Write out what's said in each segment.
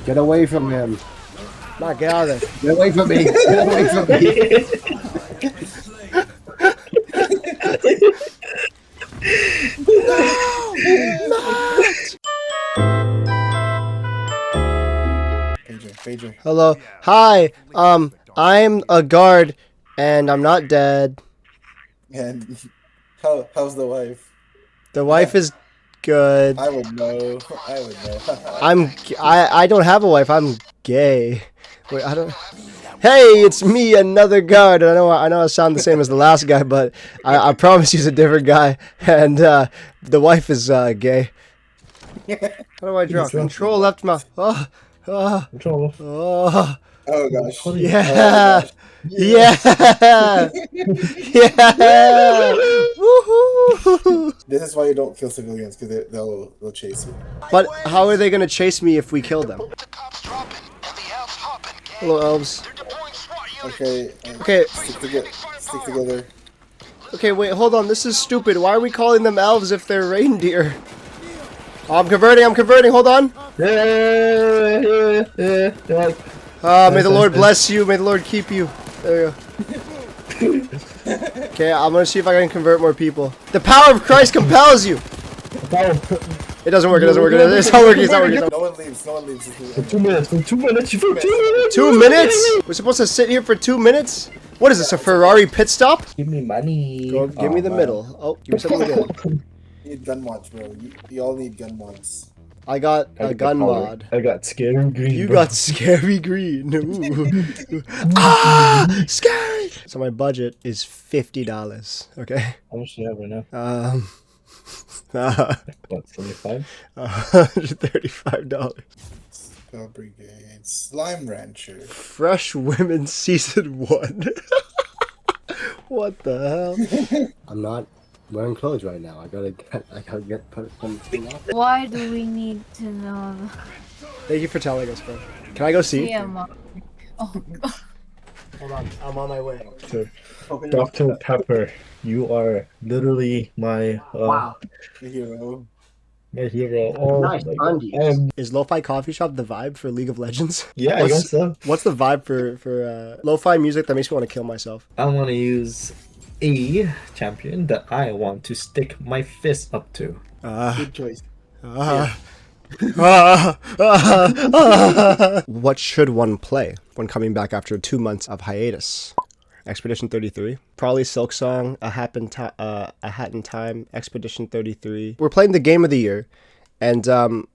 Get away from him. Nah, get out of there. Get away from me. Get away from me. PAYDAY. Hello. Hi. I'm a guard, and I'm not dead. And how's the wife? The wife is good. I would know. I would know. I don't have a wife. I'm gay. Wait, I don't. Hey, it's me, another guard. I know I sound the same as the last guy, but I promise he's a different guy. And the wife is gay. How do I draw? Control left mouse. Control. Oh. Oh gosh. Yeah. Oh, Yeah. Yeah. Woohoo. this is why you don't kill civilians, because they'll chase you. But how are they gonna chase me if we kill them? Hello, elves. Okay. Okay. Stick together. Okay, wait, hold on. This is stupid. Why are we calling them elves if they're reindeer? Oh, I'm converting. Hold on. May the Lord bless you. May the Lord keep you. There you go. Okay, I'm gonna see if I can convert more people. The power of Christ compels you. It doesn't work. It's not working. No one leaves. For 2 minutes. 2 minutes. 2 minutes? We're supposed to sit here for 2 minutes? What is this, a Ferrari pit stop? Give me money. Go, give me the middle. Oh, give me something good. You need gun mods, bro. You all need gun mods. I got a gun mod. I got scary green. You bro. got scary green. Ooh. Ah, scary. So my budget is $50. Okay. How much do you have right now? What, 75? $135. Spell Brigade. Slime Rancher. Fresh Women Season 1. What the hell? I'm not wearing clothes right now. I gotta put something on. Why do we need to know? Thank you for telling us, bro. Can I go see? Yeah, Mom. Oh God. Hold on, I'm on my way. Dr. Pepper, you are literally my Hero. my hero. Oh, Nice my undies. God. Is Lo-Fi Coffee Shop the vibe for League of Legends? Yeah, I guess so. What's the vibe for lo-fi music that makes me want to kill myself? I want to use a champion that I want to stick my fist up to. Good choice. What should one play when coming back after 2 months of hiatus? Expedition 33, probably Silksong, a Hat in Time, Expedition 33. We're playing the game of the year, and Hold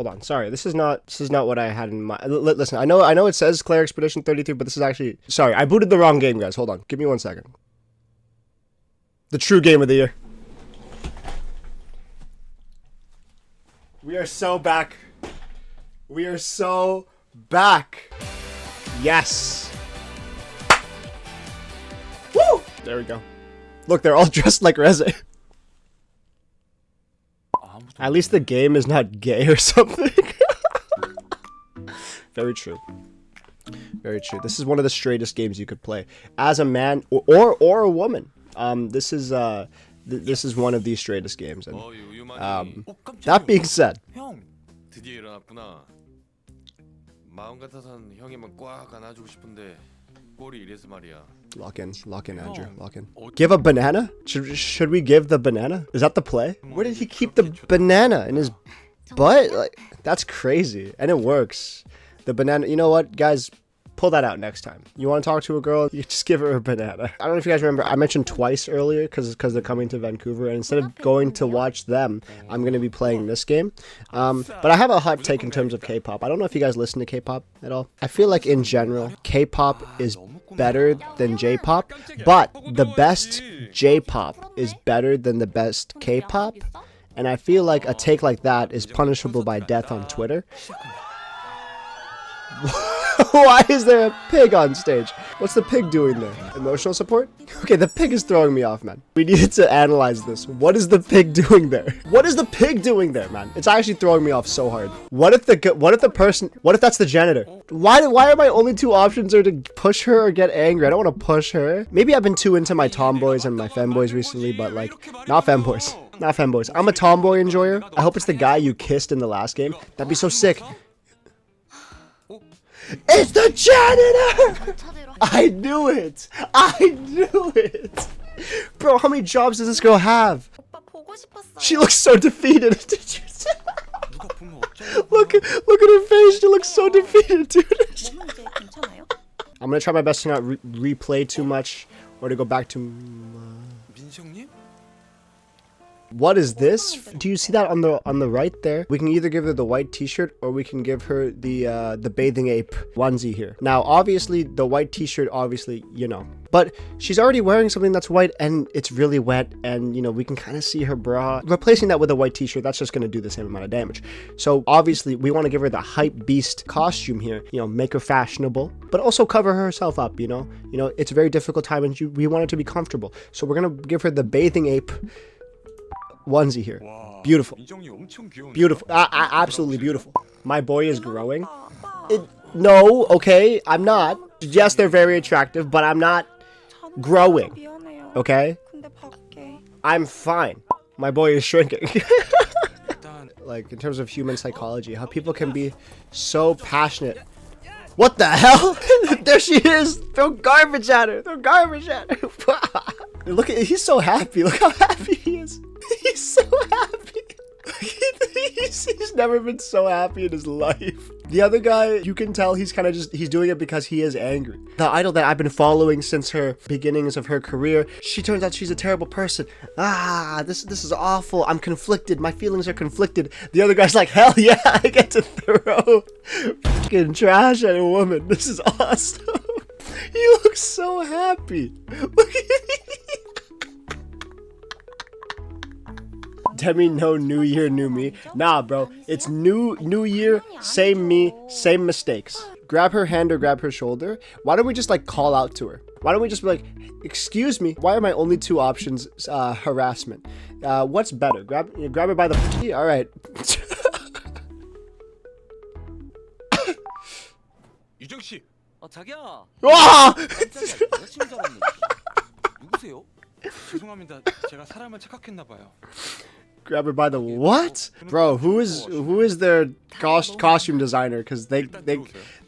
on, sorry. This is not what I had in mind. Listen, I know it says Claire Expedition 33, but this is actually, sorry, I booted the wrong game, guys. Hold on, give me 1 second. The true game of the year. We are so back. We are so back. Yes. Woo! There we go. Look, they're all dressed like Reze. At least the game is not gay or something. Very true. Very true. This is one of the straightest games you could play as a man or a woman. This is one of the straightest games. And that being said, lock in, Andrew. Lock in. Give a banana? Should we give the banana? Is that the play? Where did he keep the banana in his butt? Like, that's crazy, and it works. The banana. You know what, guys? Pull that out next time. You want to talk to a girl? You just give her a banana. I don't know if you guys remember. I mentioned twice earlier because they're coming to Vancouver, and instead of going to watch them, I'm going to be playing this game. But I have a hot take in terms of K-pop. I don't know if you guys listen to K-pop at all. I feel like in general, K-pop is better than J-pop, but the best J-pop is better than the best K-pop, and I feel like a take like that is punishable by death on Twitter. Why is there a pig on stage? What's the pig doing there? Emotional support? Okay, the pig is throwing me off, man. We needed to analyze this. What is the pig doing there? What is the pig doing there, man? It's actually throwing me off so hard. What if that's the janitor? Why are my only two options are to push her or get angry? I don't want to push her. Maybe I've been too into my tomboys and my femboys recently, but like, not femboys. Not femboys. I'm a tomboy enjoyer. I hope it's the guy you kissed in the last game. That'd be so sick. It's the janitor! I knew it! I knew it! Bro, how many jobs does this girl have? She looks so defeated. Did you see? Look at her face. She looks so defeated, dude. I'm gonna try my best to not replay too much or to go back to. What is this? Do you see that on the right there? We can either give her the white t-shirt or we can give her the bathing ape onesie here. Now, obviously, the white t-shirt, obviously, you know. But she's already wearing something that's white and it's really wet and, you know, we can kind of see her bra. Replacing that with a white t-shirt, that's just going to do the same amount of damage. So, obviously, we want to give her the hype beast costume here. You know, make her fashionable, but also cover herself up, you know. You know, it's a very difficult time and we want her to be comfortable. So, we're going to give her the bathing ape onesie here. Beautiful. Beautiful. Absolutely beautiful. My boy is growing. No, okay, I'm not. Yes, they're very attractive, but I'm not growing. Okay? I'm fine. My boy is shrinking. Like, in terms of human psychology, how people can be so passionate. What the hell? There she is! Throw garbage at her! Throw garbage at her! Look at, he's so happy. Look how happy he is. He's so happy. He's never been so happy in his life. The other guy, you can tell he's kind of just, he's doing it because he is angry. The idol that I've been following since her beginnings of her career, she turns out she's a terrible person. This is awful. I'm conflicted. My feelings are conflicted. The other guy's like, hell yeah, I get to throw fucking trash at a woman. This is awesome. He looks so happy. Look at Demi, no new year, new me. Nah, bro. It's new year, same me, same mistakes. Grab her hand or grab her shoulder. Why don't we just like call out to her? Why don't we just be like, excuse me, why are my only two options harassment? What's better? Grab her by the all right. 유정 씨. 자기야. 와! 여자친구 줄 알았네. 누구세요? 죄송합니다. 제가 사람을 착각했나 봐요. Grab her by the what? Bro, who is their costume designer? Because they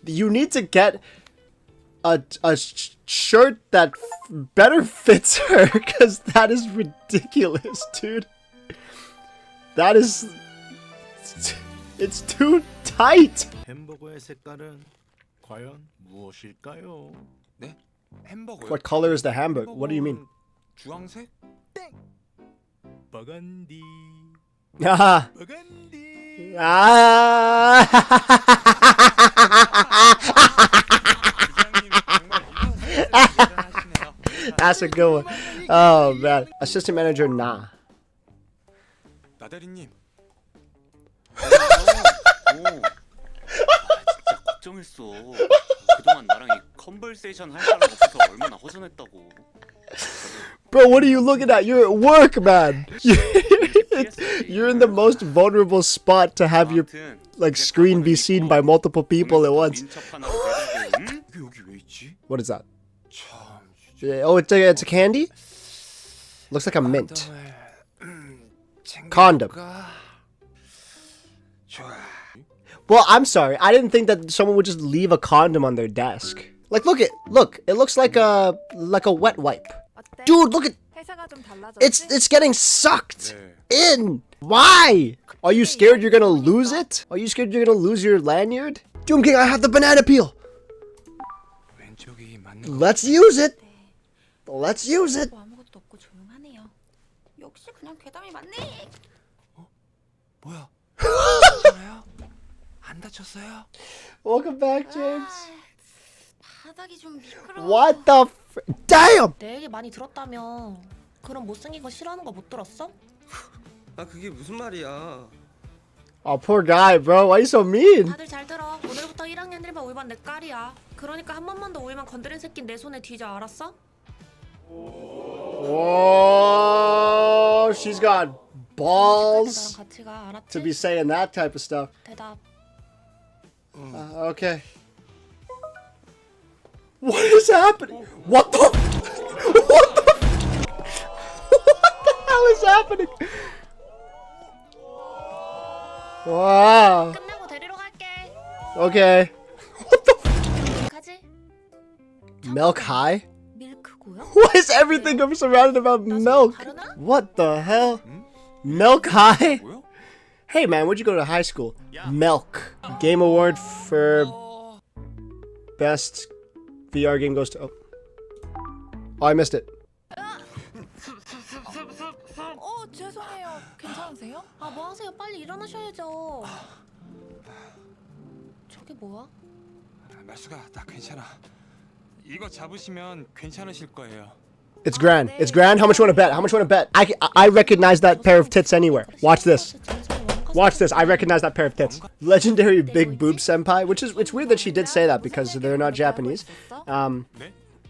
you need to get a shirt that better fits her, because that is ridiculous, dude. That is, it's too tight. 햄버거의 색깔은 과연 무엇일까요? 네? 햄버거요? What color is the hamburger? What do you mean? 주황색? 땡. 버건디. Ah. 버건디. Ah. That's a good one. Oh man. Assistant manager nah. 나대리님. 진짜 걱정했어. 그동안 나랑 이 컨버세이션 할 사람 없어서 얼마나 허전했다고. Bro, what are you looking at? You're at work, man. You're in the most vulnerable spot to have your like screen be seen by multiple people at once. What is that? Oh, it's a candy? Looks like a mint. Condom. Well, I'm sorry. I didn't think that someone would just leave a condom on their desk. Like, look, it looks like a wet wipe. Dude, look at, it's getting sucked in. Why? Are you scared you're gonna lose it? Are you scared you're gonna lose your lanyard? Doom King, I have the banana peel. Let's use it. Let's use it. 뭐야? 안 다쳤어요? Welcome back, James. What the damn? 내 얘기 많이 들었다며. 그럼 못생긴 거 싫어하는 거 못 들었어? 아 그게 무슨 말이야? Oh, poor guy, bro. Why are you so mean? 다들 잘 들어. 오늘부터 1학년 1반 5반 내 깔이야. 그러니까 한 번만 더 5일만 건드린 새끼 내 손에 뒤져, 알았어? Whoa, she's got balls 같이 가, 알았지? to be saying that type of stuff. 대답. Okay. What is happening? What the? What the? What the hell is happening? Wow. 끝나고 데리러 갈게. Okay. What the 가지. milk high? 밀크고요? Why is everything surrounded about milk? 다르나? What the hell? Milk high? 뭐요? Hey man, where'd you go to high school? Milk. Game award for best VR game goes to. Oh, I missed it. 죄송해요. 괜찮으세요? 아, 뭐 하세요? 빨리 일어나셔야죠. 저게 뭐야? 말수가 나 괜찮아. 이거 잡으시면 괜찮으실 거예요. It's grand. It's grand. How much you want to bet? How much you want to bet? I recognize that pair of tits anywhere. Watch this. Watch this. I recognize that pair of tits. Legendary big boob senpai, which is it's weird that she did say that because they're not Japanese.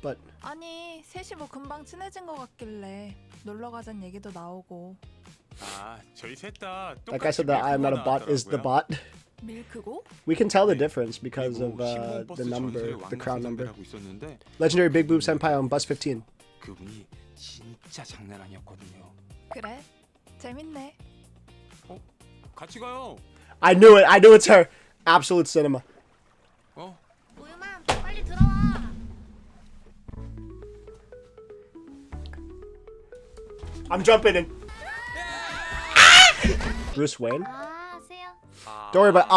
But 아니, 셋이 뭐 금방 친해진 것 같길래 놀러 가자는 얘기도 나오고. 아, 저희 셋다 like I said, that I am not a bot is the bot. 밀크고? We can tell the difference because of the number, the crown number. Legendary big boob senpai on bus 15. 그분이 진짜 장난 아니었거든요. 그래. 재밌네. 같이 가요. I knew it. I knew it's her. Absolute cinema. 우유맘, 빨리 들어와. I'm jumping in. Bruce Wayne. 아, 세요. Don't worry about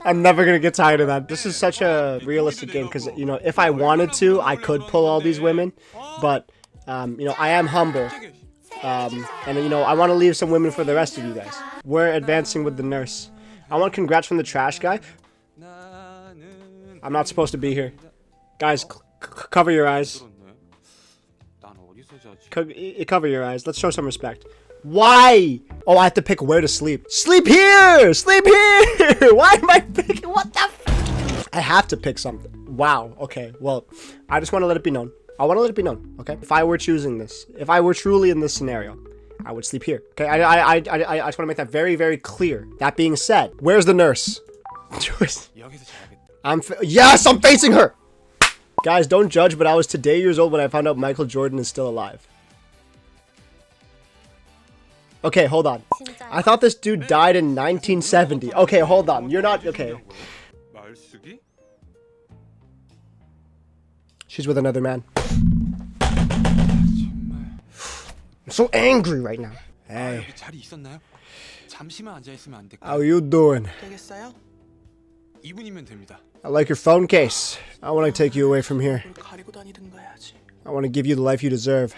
I'm never gonna get tired of that. This is such a realistic game because, you know, if I wanted to, I could pull all these women, but you know, I am humble, and you know, I want to leave some women for the rest of you guys. We're advancing with the nurse. I want congrats from the trash guy. I'm not supposed to be here, guys. Cover your eyes. Cover your eyes. Let's show some respect. Why? Oh, I have to pick where to sleep. Sleep here! Sleep here! Why am I picking? What the f? I have to pick something. Wow. Okay. Well, I just want to let it be known. I want to let it be known. Okay. If I were choosing this, if I were truly in this scenario, I would sleep here. Okay. I just want to make that very, very clear. That being said, where's the nurse? Yes, I'm facing her. Guys, don't judge, but I was today years old when I found out Michael Jordan is still alive. Okay, hold on. I thought this dude died in 1970. Okay, hold on. You're not... Okay. She's with another man. I'm so angry right now. Hey. How you doing? I like your phone case. I want to take you away from here. I want to give you the life you deserve.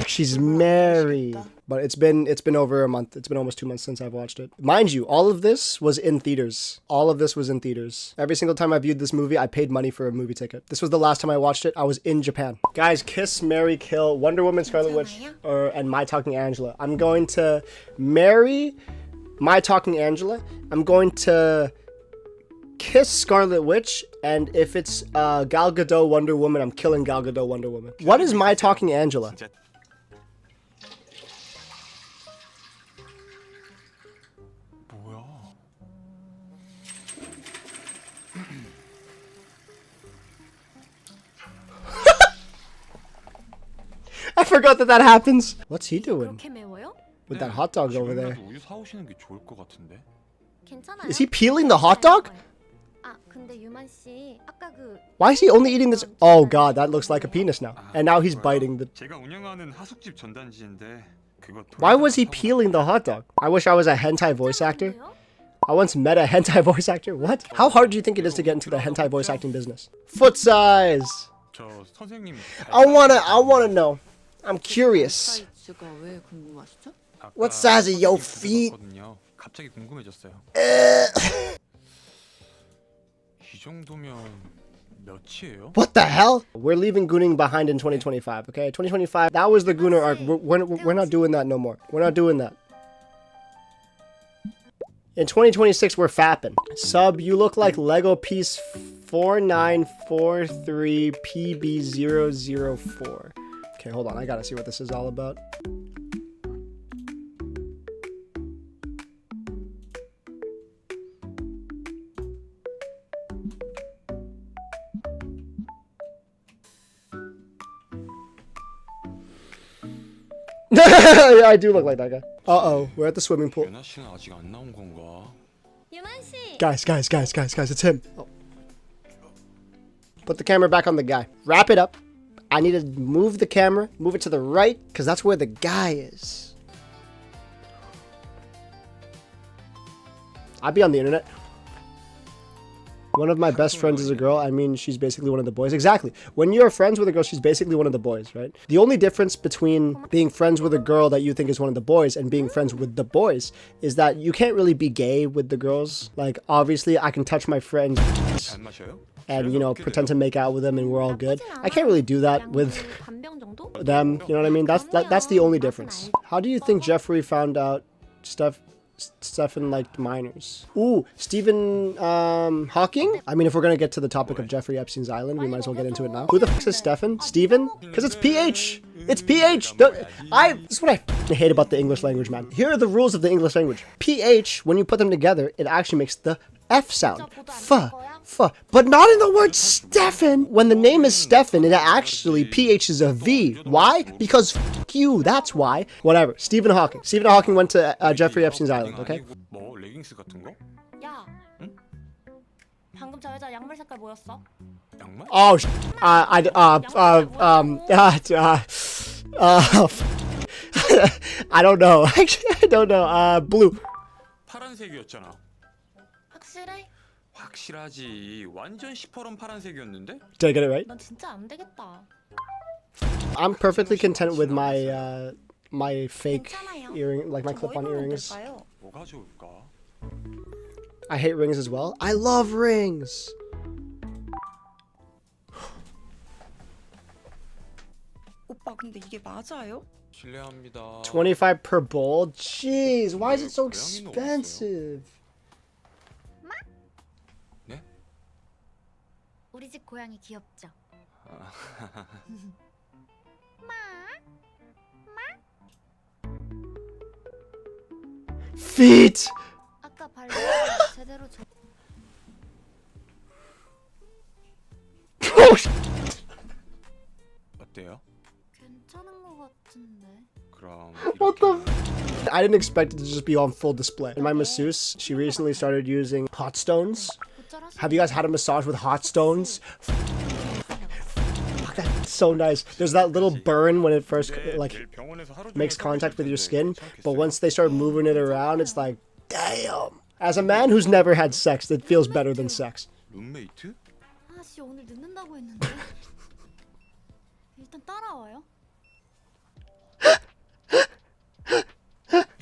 She's married. But it's been over a month. It's been almost 2 months since I've watched it. Mind you, all of this was in theaters. All of this was in theaters. Every single time I viewed this movie, I paid money for a movie ticket. This was the last time I watched it. I was in Japan. Guys, kiss, marry, kill Wonder Woman, Scarlet Witch, and My Talking Angela. I'm going to marry My Talking Angela. I'm going to kiss Scarlet Witch, and if it's Gal Gadot Wonder Woman, I'm killing Gal Gadot Wonder Woman. What is My Talking Angela? I forgot that happens. What's he doing with that hot dog over there? Is he peeling the hot dog? Why is he only eating this? Oh god, that looks like a penis now. And now he's biting the... Why was he peeling the hot dog? I wish I was a hentai voice actor. I once met a hentai voice actor. What? How hard do you think it is to get into the hentai voice acting business? Foot size. I wanna know. I'm curious. What size are your feet? What the hell? We're leaving Gooning behind in 2025, okay? 2025, that was the Gooner arc. We're not doing that no more. We're not doing that. In 2026, we're fapping. Sub, you look like Lego piece 4943PB004. Okay, hold on. I gotta see what this is all about. Yeah, I do look like that guy. Uh-oh, we're at the swimming pool. 유나 씨는 아직 안 나온 건가? Guys, it's him. Oh. Put the camera back on the guy. Wrap it up. I need to move the camera, move it to the right, because that's where the guy is. I'd be on the internet. One of my best friends is a girl. I mean, she's basically one of the boys. Exactly. When you're friends with a girl, she's basically one of the boys, right? The only difference between being friends with a girl that you think is one of the boys and being friends with the boys is that you can't really be gay with the girls. Like, obviously, I can touch my friends 안 마셔요? and, you know, pretend to make out with them and we're all good. I can't really do that with them. You know what I mean? That's the only difference. How do you think Jeffrey found out Stefan liked minors? Ooh, Stephen Hawking? I mean, if we're gonna get to the topic of Jeffrey Epstein's island, we might as well get into it now. Who the fuck is Stefan? Steven? Because it's PH! It's PH! This is what I hate about the English language, man. Here are the rules of the English language. PH, when you put them together, it actually makes the F sound. But not in the word Stefan. When the name is Stefan, it actually PH is a V. Why? Because f you, that's why. Whatever. Stephen Hawking. Stephen Hawking went to Jeffrey Epstein's island, okay? 뭐 레깅스 같은 거? 야. 방금 저 여자 양말 색깔 뭐였어? 양말? Oh, I don't know. Actually, I don't know. Blue. 파란색이었잖아. 확실해? 확실하지. 완전 시퍼런 파란색이었는데? Did I get it right? 넌 진짜 안 되겠다. I'm perfectly content with my my fake 괜찮아요. earring, like my 저 clip-on 뭐 입으면 earrings. 될까요? 뭐가 좋을까? I hate rings as well. I love rings. 오빠 근데 이게 맞아요? 실례합니다. 25 per bowl. Jeez, why is it so expensive? 네? 우리 집 고양이 귀엽죠? Feet. 아까 발로 제대로 줘. Oh, 어때요? 괜찮은 것 같은데. 그럼 what the? I didn't expect it to just be on full display. My masseuse, she recently started using hot stones. Have you guys had a massage with hot stones? Fuck, that's so nice. There's that little burn when it first like makes contact with your skin, but once they start moving it around, it's like, damn. As a man who's never had sex, it feels better than sex. 룸메이트? 아씨 오늘 늦는다고 했는데. 일단 따라와요.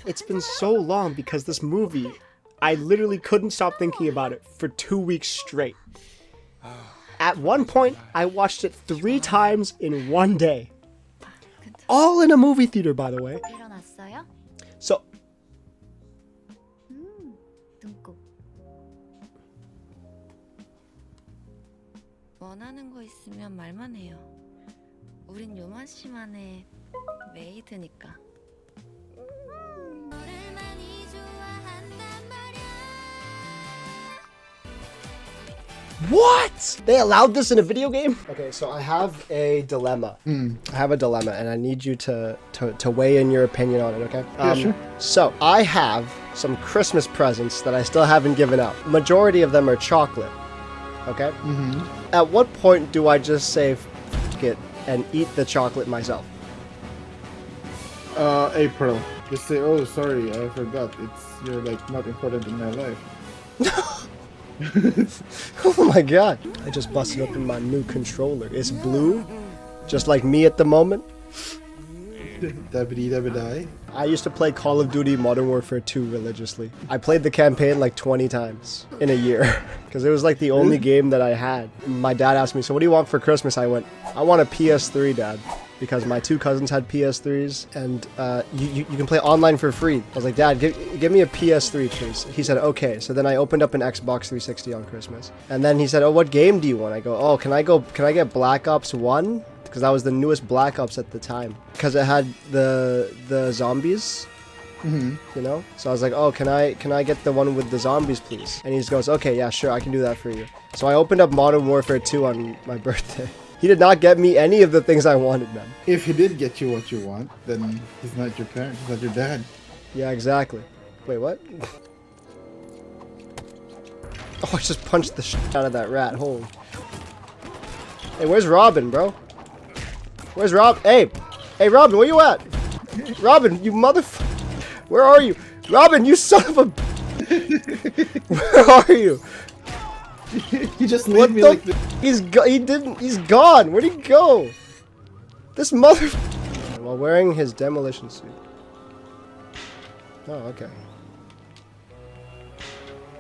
It's been so long because this movie, I literally couldn't stop thinking about it for 2 weeks straight. At one point, I watched it 3 times in one day. All in a movie theater, by the way. 일어났어요? So, 눈곱. 원하는 거 있으면 말만 해요. 우린 요만 씨만의 메이드니까. what? They allowed this in a video game? Okay, so I have a dilemma. I have a dilemma, and I need you to weigh in your opinion on it, okay? Yeah, sure. So, I have some Christmas presents that I still haven't given out. Majority of them are chocolate, okay? At what point do I just say, f it, and eat the chocolate myself? April. Just say, oh, sorry, I forgot. You're like not important in my life. Oh my god. I just busted open my new controller. It's blue, just like me at the moment. Dabby-dabby-die. I used to play Call of Duty Modern Warfare 2 religiously. I played the campaign like 20 times in a year because it was like the only game that I had. My dad asked me, so what do you want for Christmas? I went, I want a PS3, Dad, because my 2 cousins had PS3s and you can play online for free. I was like, Dad, give me a PS3, please. He said, okay. So then I opened up an Xbox 360 on Christmas. And then he said, oh, what game do you want? I go, oh, can I get Black Ops 1? Because that was the newest Black Ops at the time. Because it had the zombies, you know? So I was like, oh, can I get the one with the zombies, please? And he just goes, okay, yeah, sure, I can do that for you. So I opened up Modern Warfare 2 on my birthday. He did not get me any of the things I wanted, man. If he did get you what you want, then he's not your parent. He's not your dad. Yeah, exactly. Wait, what? Oh, I just punched the shit out of that rat. Holy. Hey, where's Robin, bro? Where's Rob? Hey! Hey, Robin, where you at? Robin, you motherfucker. Where are you? Robin, you son of a... Where are you? He just What leave me the like this. He's gone. Where'd he go? This mother... While wearing his demolition suit. Oh, okay.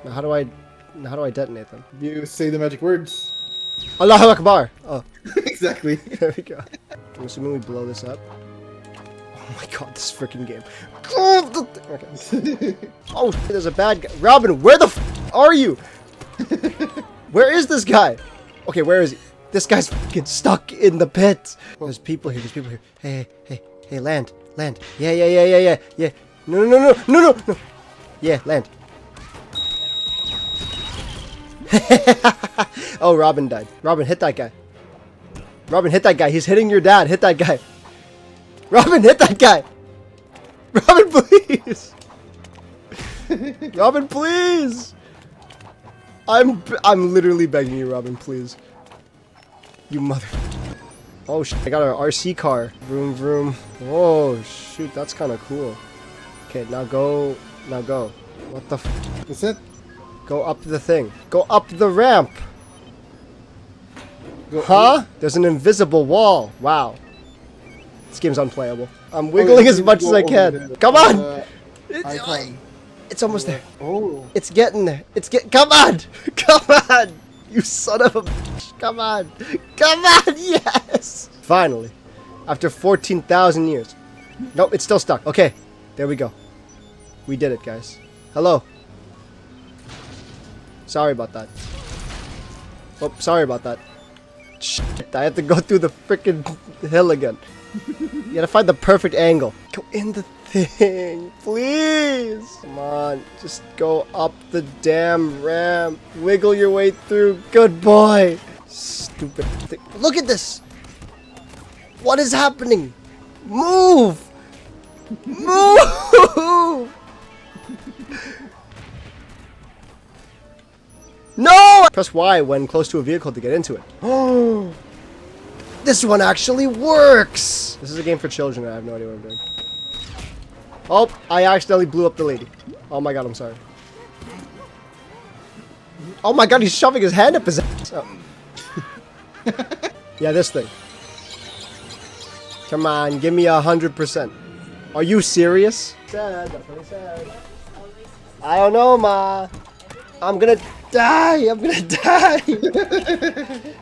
Now how do I detonate them? You say the magic words. Allahu Akbar! Oh, Exactly. there we go. I'm assuming we blow this up. Oh my god, this freaking game. Okay. Oh, there's a bad guy. Robin, where the f are you? Where is this guy? Okay, where is he? This guy's fucking stuck in the pit. There's people here. There's people here. Hey, land. Yeah. No. Yeah, land. Oh, Robin died. Robin, hit that guy. Robin, hit that guy. He's hitting your dad. Hit that guy. Robin, hit that guy. Robin, please. Robin, please. I'm literally begging you, Robin, please. You mother... Oh, shit. I got an RC car. Vroom, vroom. Oh, shoot. That's kind of cool. Okay, now go. Now go. What the f... That's it. Go up the thing. Go up the ramp. Go Huh? There's an invisible wall. Wow. This game's unplayable. I'm wiggling as much as I can. Come on! Icon. It's almost there. Oh. It's getting there. Come on! Come on! You son of a bitch. Come on. Come on! Yes! Finally. After 14,000 years. Nope, it's still stuck. Okay. There we go. We did it, guys. Hello. Sorry about that. Oh, sorry about that. Shit, I have to go through the freaking hill again. You gotta find the perfect angle. Go in the thing, please. Come on, just go up the damn ramp. Wiggle your way through. Good boy. Stupid thing. Look at this. What is happening? Move. Move. No! Press Y when close to a vehicle to get into it. Oh! This one actually works! This is a game for children. I have no idea what I'm doing. Oh, I accidentally blew up the lady. Oh my god, I'm sorry. Oh my god, he's shoving his hand up his ass. Oh. Yeah, this thing. Come on, give me 100%. Are you serious? Sad, that's what he said. I don't know, Ma. I'm gonna die! I'm gonna die!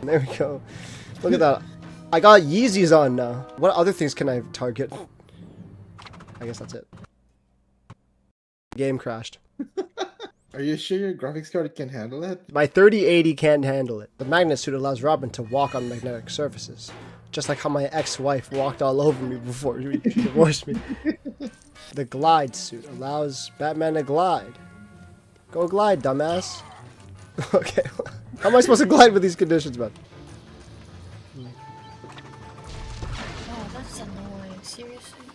There we go. Look at that. I got Yeezys on now. What other things can I target? I guess that's it. Game crashed. Are you sure your graphics card can handle it? My 3080 can't handle it. The magnet suit allows Robin to walk on magnetic surfaces. Just like how my ex-wife walked all over me before she divorced me. The glide suit allows Batman to glide. Go glide, dumbass. Okay. How am I supposed to glide with these conditions, man? Oh, that's annoying. Seriously?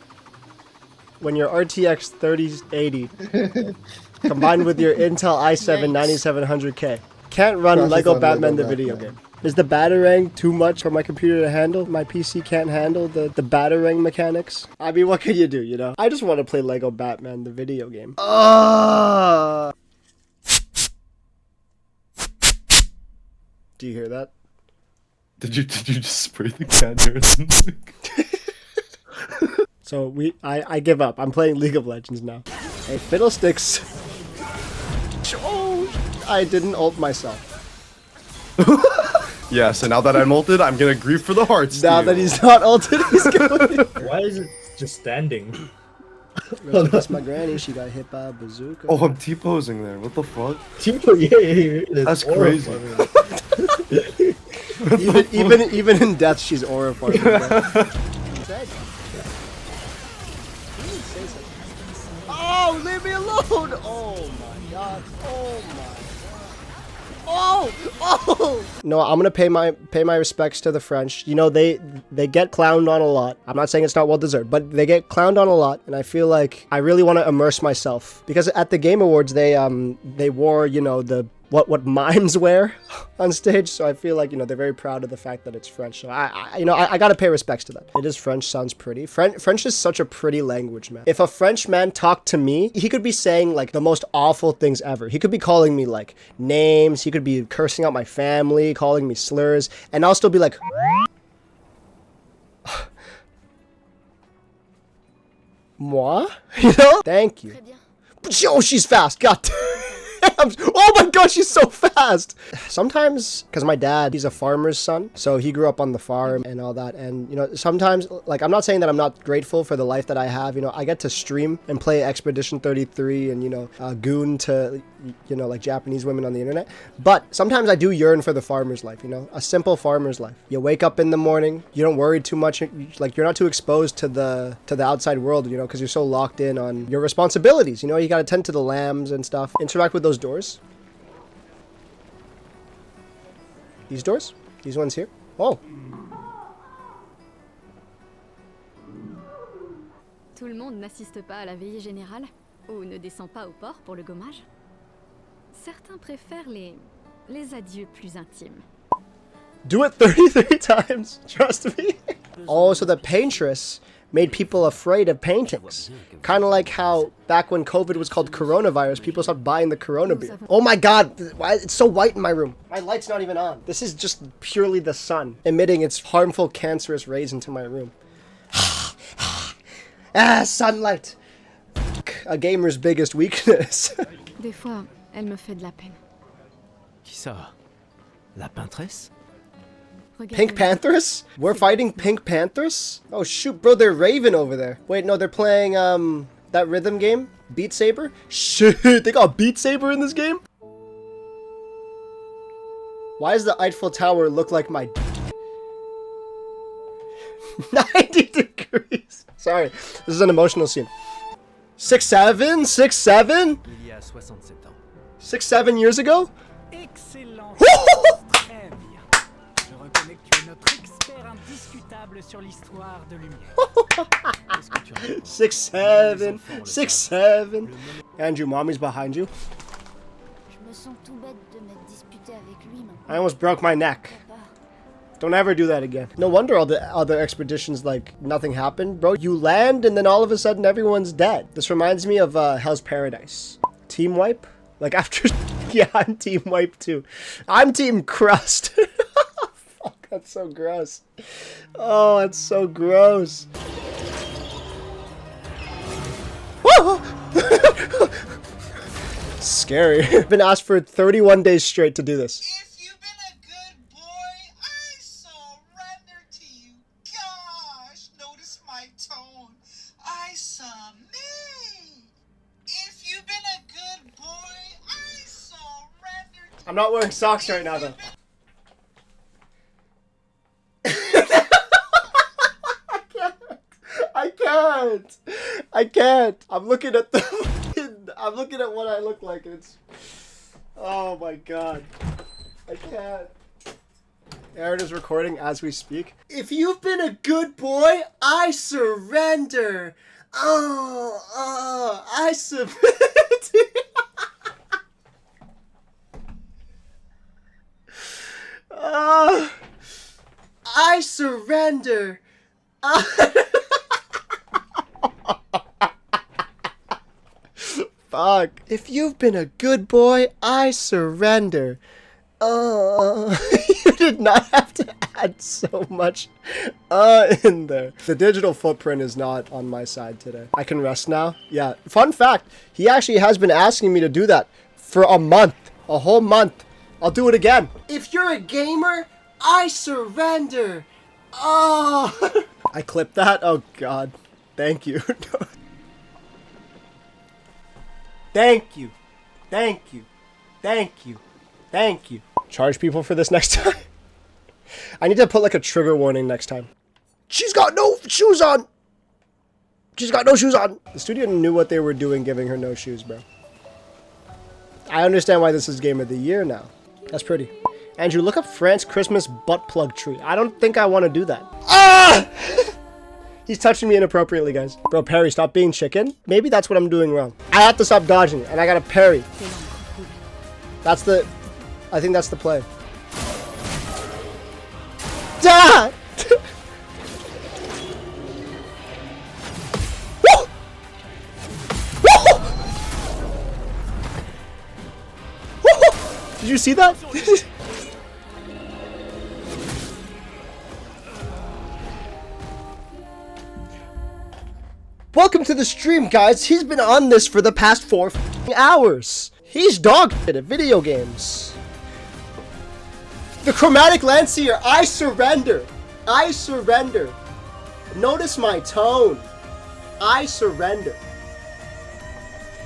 When your RTX 3080 combined with your Intel i7 9700K can't run Crashes Lego on Batman Lego the video Batman. game. Is the Batarang too much for my computer to handle? My PC can't handle the Batarang mechanics? I mean, what could you do, you know? I just want to play Lego Batman the video game. Do you hear that? Did you just spray the cat here or something? So I give up. I'm playing League of Legends now. Hey, fiddlesticks. Oh, I didn't ult myself. Yeah, so now that I'm ulted, I'm gonna grieve for the hearts. Now that he's not ulted, he's going. Why is it just standing? That's my granny. She got hit by a bazooka. Oh, I'm T-posing there. What the fuck? Yeah. That's crazy. even in death, she's horrified. Oh, leave me alone! Oh my god! Oh my god! No, I'm gonna pay my respects to the French. You know, they get clowned on a lot. I'm not saying it's not well deserved, but they get clowned on a lot, and I feel like I really want to immerse myself because at the Game Awards they wore, you know, the what mimes wear on stage, so I feel like, you know, they're very proud of the fact that it's French. So I gotta pay respects to that. It is French, sounds pretty. French is such a pretty language, man. If a French man talked to me, he could be saying like the most awful things ever. He could be calling me like names, he could be cursing out my family, calling me slurs, and I'll still be like, moi? You know? Thank you. Oh, she's fast. God damn. Oh my god, she's so fast. Sometimes, because my dad, he's a farmer's son, so he grew up on the farm and all that, and you know, sometimes, like, I'm not saying that I'm not grateful for the life that I have. You know, I get to stream and play Expedition 33 and, you know, goon to, you know, like Japanese women on the internet, but sometimes I do yearn for the farmer's life, you know, a simple farmer's life. You wake up in the morning, you don't worry too much, like, you're not too exposed to the outside world, you know, because you're so locked in on your responsibilities. You know, you gotta tend to the lambs and stuff, interact with those doors. These doors? These ones here? Oh. Tout le monde n'assiste pas à la veillée générale ou ne descend pas au port pour le gommage. Certains préfèrent les adieux plus intimes. Do it 33 times, trust me. Oh, so the paintress made people afraid of paintings. Kind of like how back when COVID was called coronavirus, people stopped buying the Corona beer. Oh my god, why it's so white in my room. My light's not even on. This is just purely the sun emitting its harmful, cancerous rays into my room. Sunlight. A gamer's biggest weakness. Des fois, elle me fait de la peine. Qui ça? La peintresse? Pink Panthers? We're fighting Pink Panthers? Oh shoot, bro, they're Raven over there. Wait, no, they're playing that rhythm game? Beat Saber? Shit, they got Beat Saber in this game? Why does the Eiffel Tower look like my 90 degrees? Sorry, this is an emotional scene. 6'7"? 6'7"? 6-7 years ago? Excellent. Très bien. Je reconnais que tu es notre expert indiscutable sur l'histoire de lumière. 6'7", 6'7". Andrew, mommy's behind you. Je me sens tout bête de m'être disputé avec lui maintenant. I almost broke my neck. Don't ever do that again. No wonder all the other expeditions, like, nothing happened. Bro, you land and then all of a sudden everyone's dead. This reminds me of Hell's Paradise. Team wipe? Like after... Yeah, I'm team wipe too. I'm team crust. Fuck, that's so gross. Oh, that's so gross. Scary. I've been asked for 31 days straight to do this. If you've been a good boy, I surrender to you. Gosh, notice my tone. I submit. If you've been a good boy, I surrender to you. I'm not wearing socks right now, though. I can't. I'm looking at I'm looking at what I look like, and it's... Oh my god. I can't. Aaron is recording as we speak. If you've been a good boy, I surrender. I submit. I surrender. Fuck. If you've been a good boy, I surrender. You did not have to add so much in there. The digital footprint is not on my side today. I can rest now. Yeah. Fun fact, he actually has been asking me to do that for a month. A whole month. I'll do it again. If you're a gamer, I surrender. Oh. I clipped that? Oh god. Thank you. Thank you. Thank you. Thank you. Thank you. Charge people for this next time. I need to put like a trigger warning next time. She's got no shoes on. She's got no shoes on. The studio knew what they were doing giving her no shoes, bro. I understand why this is Game of the Year now. That's pretty. Andrew, look up France Christmas butt plug tree. I don't think I want to do that. Ah! He's touching me inappropriately, guys. Bro, parry, stop being chicken. Maybe that's what I'm doing wrong. I have to stop dodging it, and I gotta parry. That's the... I think that's the play. Ah! Did you see that? Welcome to the stream, guys. He's been on this for the past 4 hours. He's dog shit at video games. The Chromatic Landseer, I surrender. I surrender. Notice my tone. I surrender.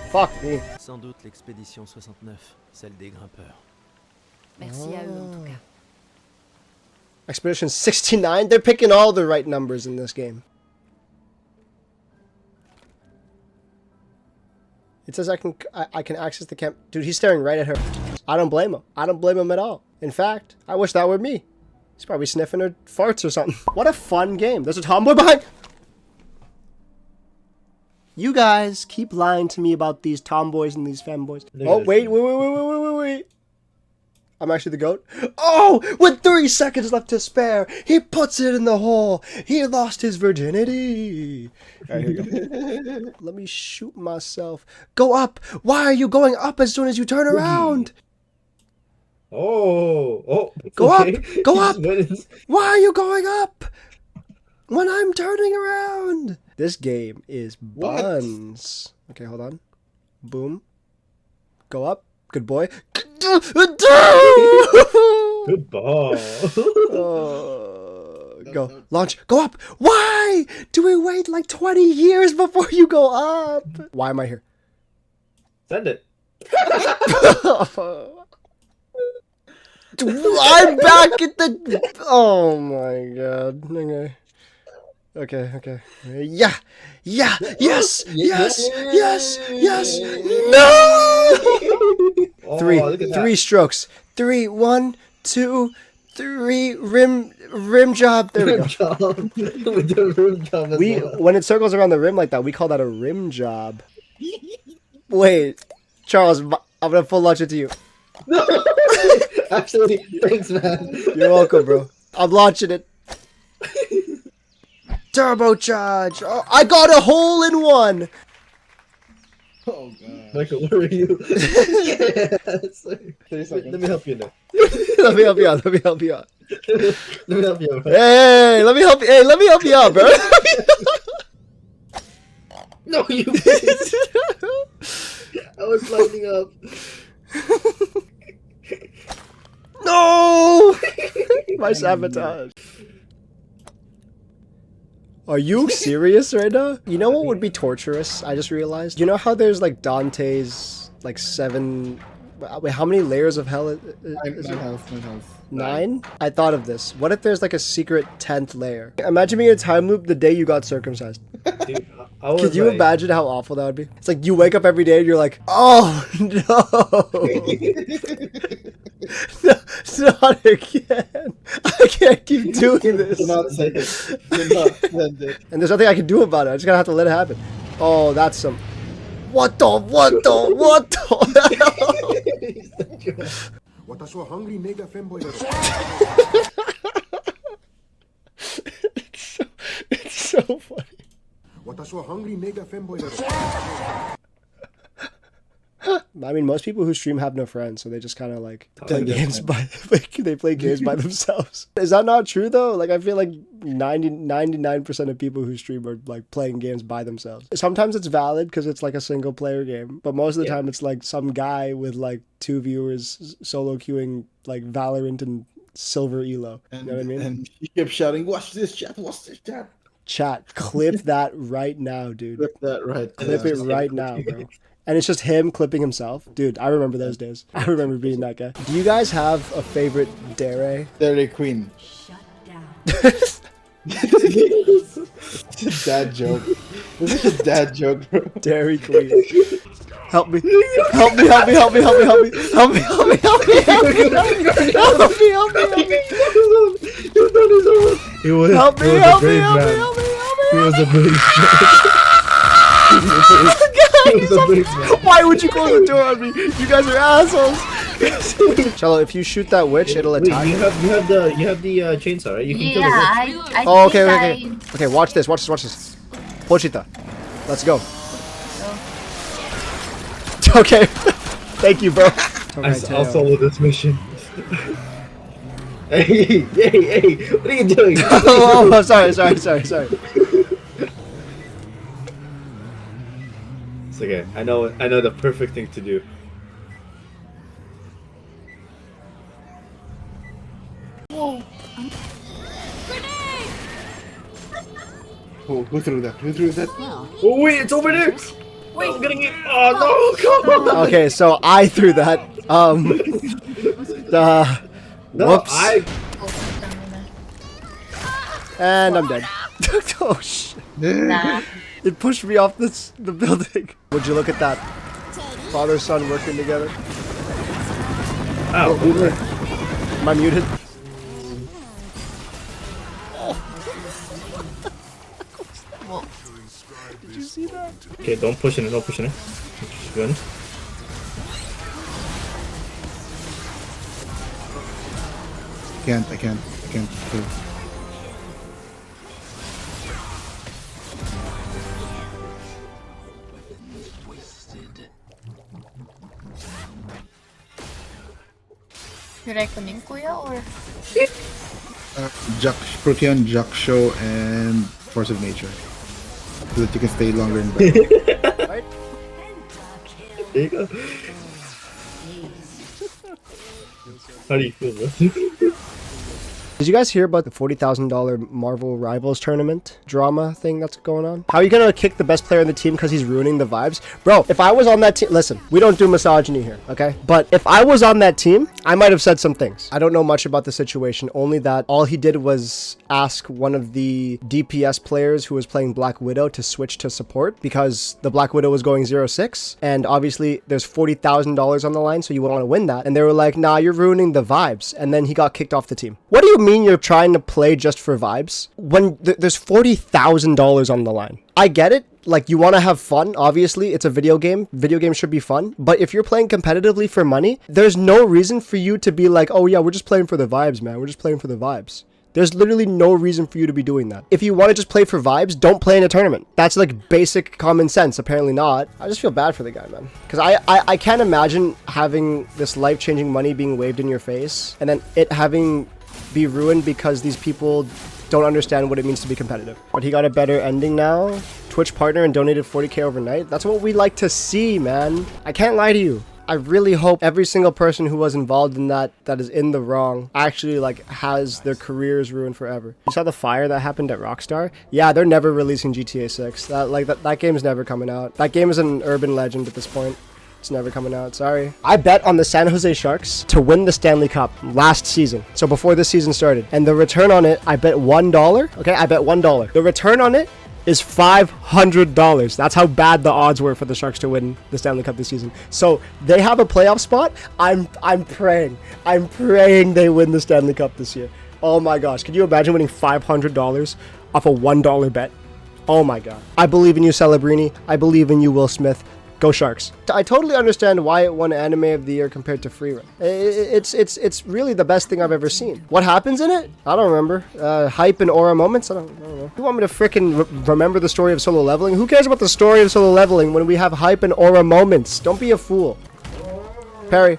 Fuck me. Sans doute l'expédition 69, celle des grimpeurs. Merci à eux en tout cas. Expedition 69? They're picking all the right numbers in this game. It says I can access the camp. Dude, he's staring right at her. I don't blame him. I don't blame him at all. In fact, I wish that were me. He's probably sniffing her farts or something. What a fun game. There's a tomboy behind. You guys keep lying to me about these tomboys and these femboys. Oh, wait. I'm actually the GOAT. Oh, with 3 seconds left to spare, he puts it in the hole. He lost his virginity. All right, here we go. Let me shoot myself. Go up. Why are you going up as soon as you turn around? Oh. Go up. Go up. Why are you going up when I'm turning around? This game is buns. Okay, hold on. Boom. Go up. Good boy. Good ball. Go. Launch. Go up. Why do we wait like 20 years before you go up? Why am I here? Send it. I'm back at the... Oh my god. Okay. Yeah. Yes. No! Three strokes. 3, 1, 2, 3. Rim job. There we go. We do a rim job as well. When it circles around the rim like that, we call that a rim job. Wait, Charles, I'm gonna full launch it to you. No! Actually, thanks, man. You're welcome, bro. I'm launching it. Turbocharge! Oh, I got a hole in one! Oh god. Michael, where are you? Yes! Let me help you now. Let me help you out. Let me help you out. Hey, let me help you out, bro. No, you I was lighting up. No! My sabotage. Are you serious right now? You know what would be torturous? I just realized. You know how there's like Dante's like 7... Wait, how many layers of hell is it? 9? I thought of this. What if there's like a secret 10th layer? Imagine being in a time loop the day you got circumcised. Dude, could you imagine how awful that would be? It's like you wake up every day and you're like, oh no! No, not again! I can't keep doing this. Do not say it. Do not send it. And there's nothing I can do about it. I just gotta have to let it happen. Oh, that's some... What the? It's so funny. I mean, most people who stream have no friends, so they just kind of like play games they play games by themselves. Is that not true though? Like, I feel like 99% of people who stream are like playing games by themselves. Sometimes it's valid because it's like a single player game, but most of the time it's like some guy with like 2 viewers solo queuing like Valorant and Silver Elo. You know what I mean? And he kept shouting, "Watch this chat! Watch this chat!" Chat, clip that right now, dude. Clip that right. Clip it right now, bro. And it's just him clipping himself. Dude, I remember those days. I remember being that guy. Do you guys have a favorite Dairy? Dairy Queen. Shut down. It's a dad joke. This is a dad joke, bro. Dairy Queen. Help me. Help me, help me, help me, help me, help me. Help me, help me, help me, help me, help me, help me, help me, help me. He was Help me, he was help a me, brave help me, man. help me, help me. He was a brave man. Why would you close the door on me? You guys are assholes. Cello, if you shoot that witch, it'll Wait, attack. you have the chainsaw, right? You can kill the witch. Oh, okay, okay. Okay, watch this, watch this, watch this. Pochita. Let's go. Okay. Thank you, bro. I'll solo this mission. Hey, what are you doing? Oh, I'm sorry. It's okay. I know the perfect thing to do. Oh, who threw that? Who threw that? Oh wait, it's over there. Wait, I'm getting it. Oh no! Come on. Okay, so I threw that. Whoops. And I'm dead. Oh shit. It pushed me off the building. Would you look at that? Father, son working together. Ow. Am I muted? Did you see that? Okay, don't push in it. No pushing it. Good. I can't. or? Protean, Jack Show, and Force of Nature. So that you can stay longer in bed. There you go. How do you feel, bro? Did you guys hear about the $40,000 Marvel Rivals tournament drama thing that's going on? How are you gonna kick the best player on the team because he's ruining the vibes? Bro, if I was on that team, listen, we don't do misogyny here, okay? But if I was on that team, I might have said some things. I don't know much about the situation, only that all he did was ask one of the DPS players who was playing Black Widow to switch to support because the Black Widow was going 0-6, and obviously there's $40,000 on the line, so you want to win that. And they were like, nah, you're ruining the vibes. And then he got kicked off the team. What do you mean you're trying to play just for vibes when there's $40,000 on the line? I get it. Like, you want to have fun. Obviously, it's a video game. Video games should be fun. But if you're playing competitively for money, there's no reason for you to be like, oh yeah, we're just playing for the vibes, man. We're just playing for the vibes. There's literally no reason for you to be doing that. If you want to just play for vibes, don't play in a tournament. That's like basic common sense. Apparently not. I just feel bad for the guy, man. Because I can't imagine having this life-changing money being waved in your face and then it having be ruined because these people don't understand what it means to be competitive. But he got a better ending now. Twitch partner and donated 40K overnight. That's what we like to see, man. I can't lie to you. I really hope every single person who was involved in that is in the wrong actually like has their careers ruined forever. You saw the fire that happened at Rockstar? Yeah, they're never releasing GTA 6. That game's never coming out. That game is an urban legend at this point. It's never coming out, sorry. I bet on the San Jose Sharks to win the Stanley Cup last season. So before this season started. And the return on it, I bet $1. Okay, I bet $1. The return on it is $500. That's how bad the odds were for the Sharks to win the Stanley Cup this season. So they have a playoff spot. I'm praying they win the Stanley Cup this year. Oh my gosh, could you imagine winning $500 off a $1 bet? Oh my god. I believe in you, Celebrini. I believe in you, Will Smith. Go Sharks. I totally understand why it won Anime of the Year compared to Free Run. It's really the best thing I've ever seen. What happens in it? I don't remember. Hype and aura moments? I don't know. You want me to frickin' remember the story of Solo Leveling? Who cares about the story of Solo Leveling when we have hype and aura moments? Don't be a fool. Parry.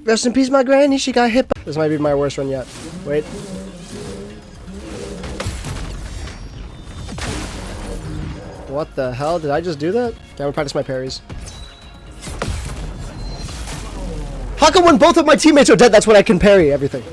Rest in peace, my granny. She got hit. This might be my worst run yet. Wait. What the hell? Did I just do that? Okay, I'm gonna practice my parries. How come when both of my teammates are dead, that's when I can parry everything?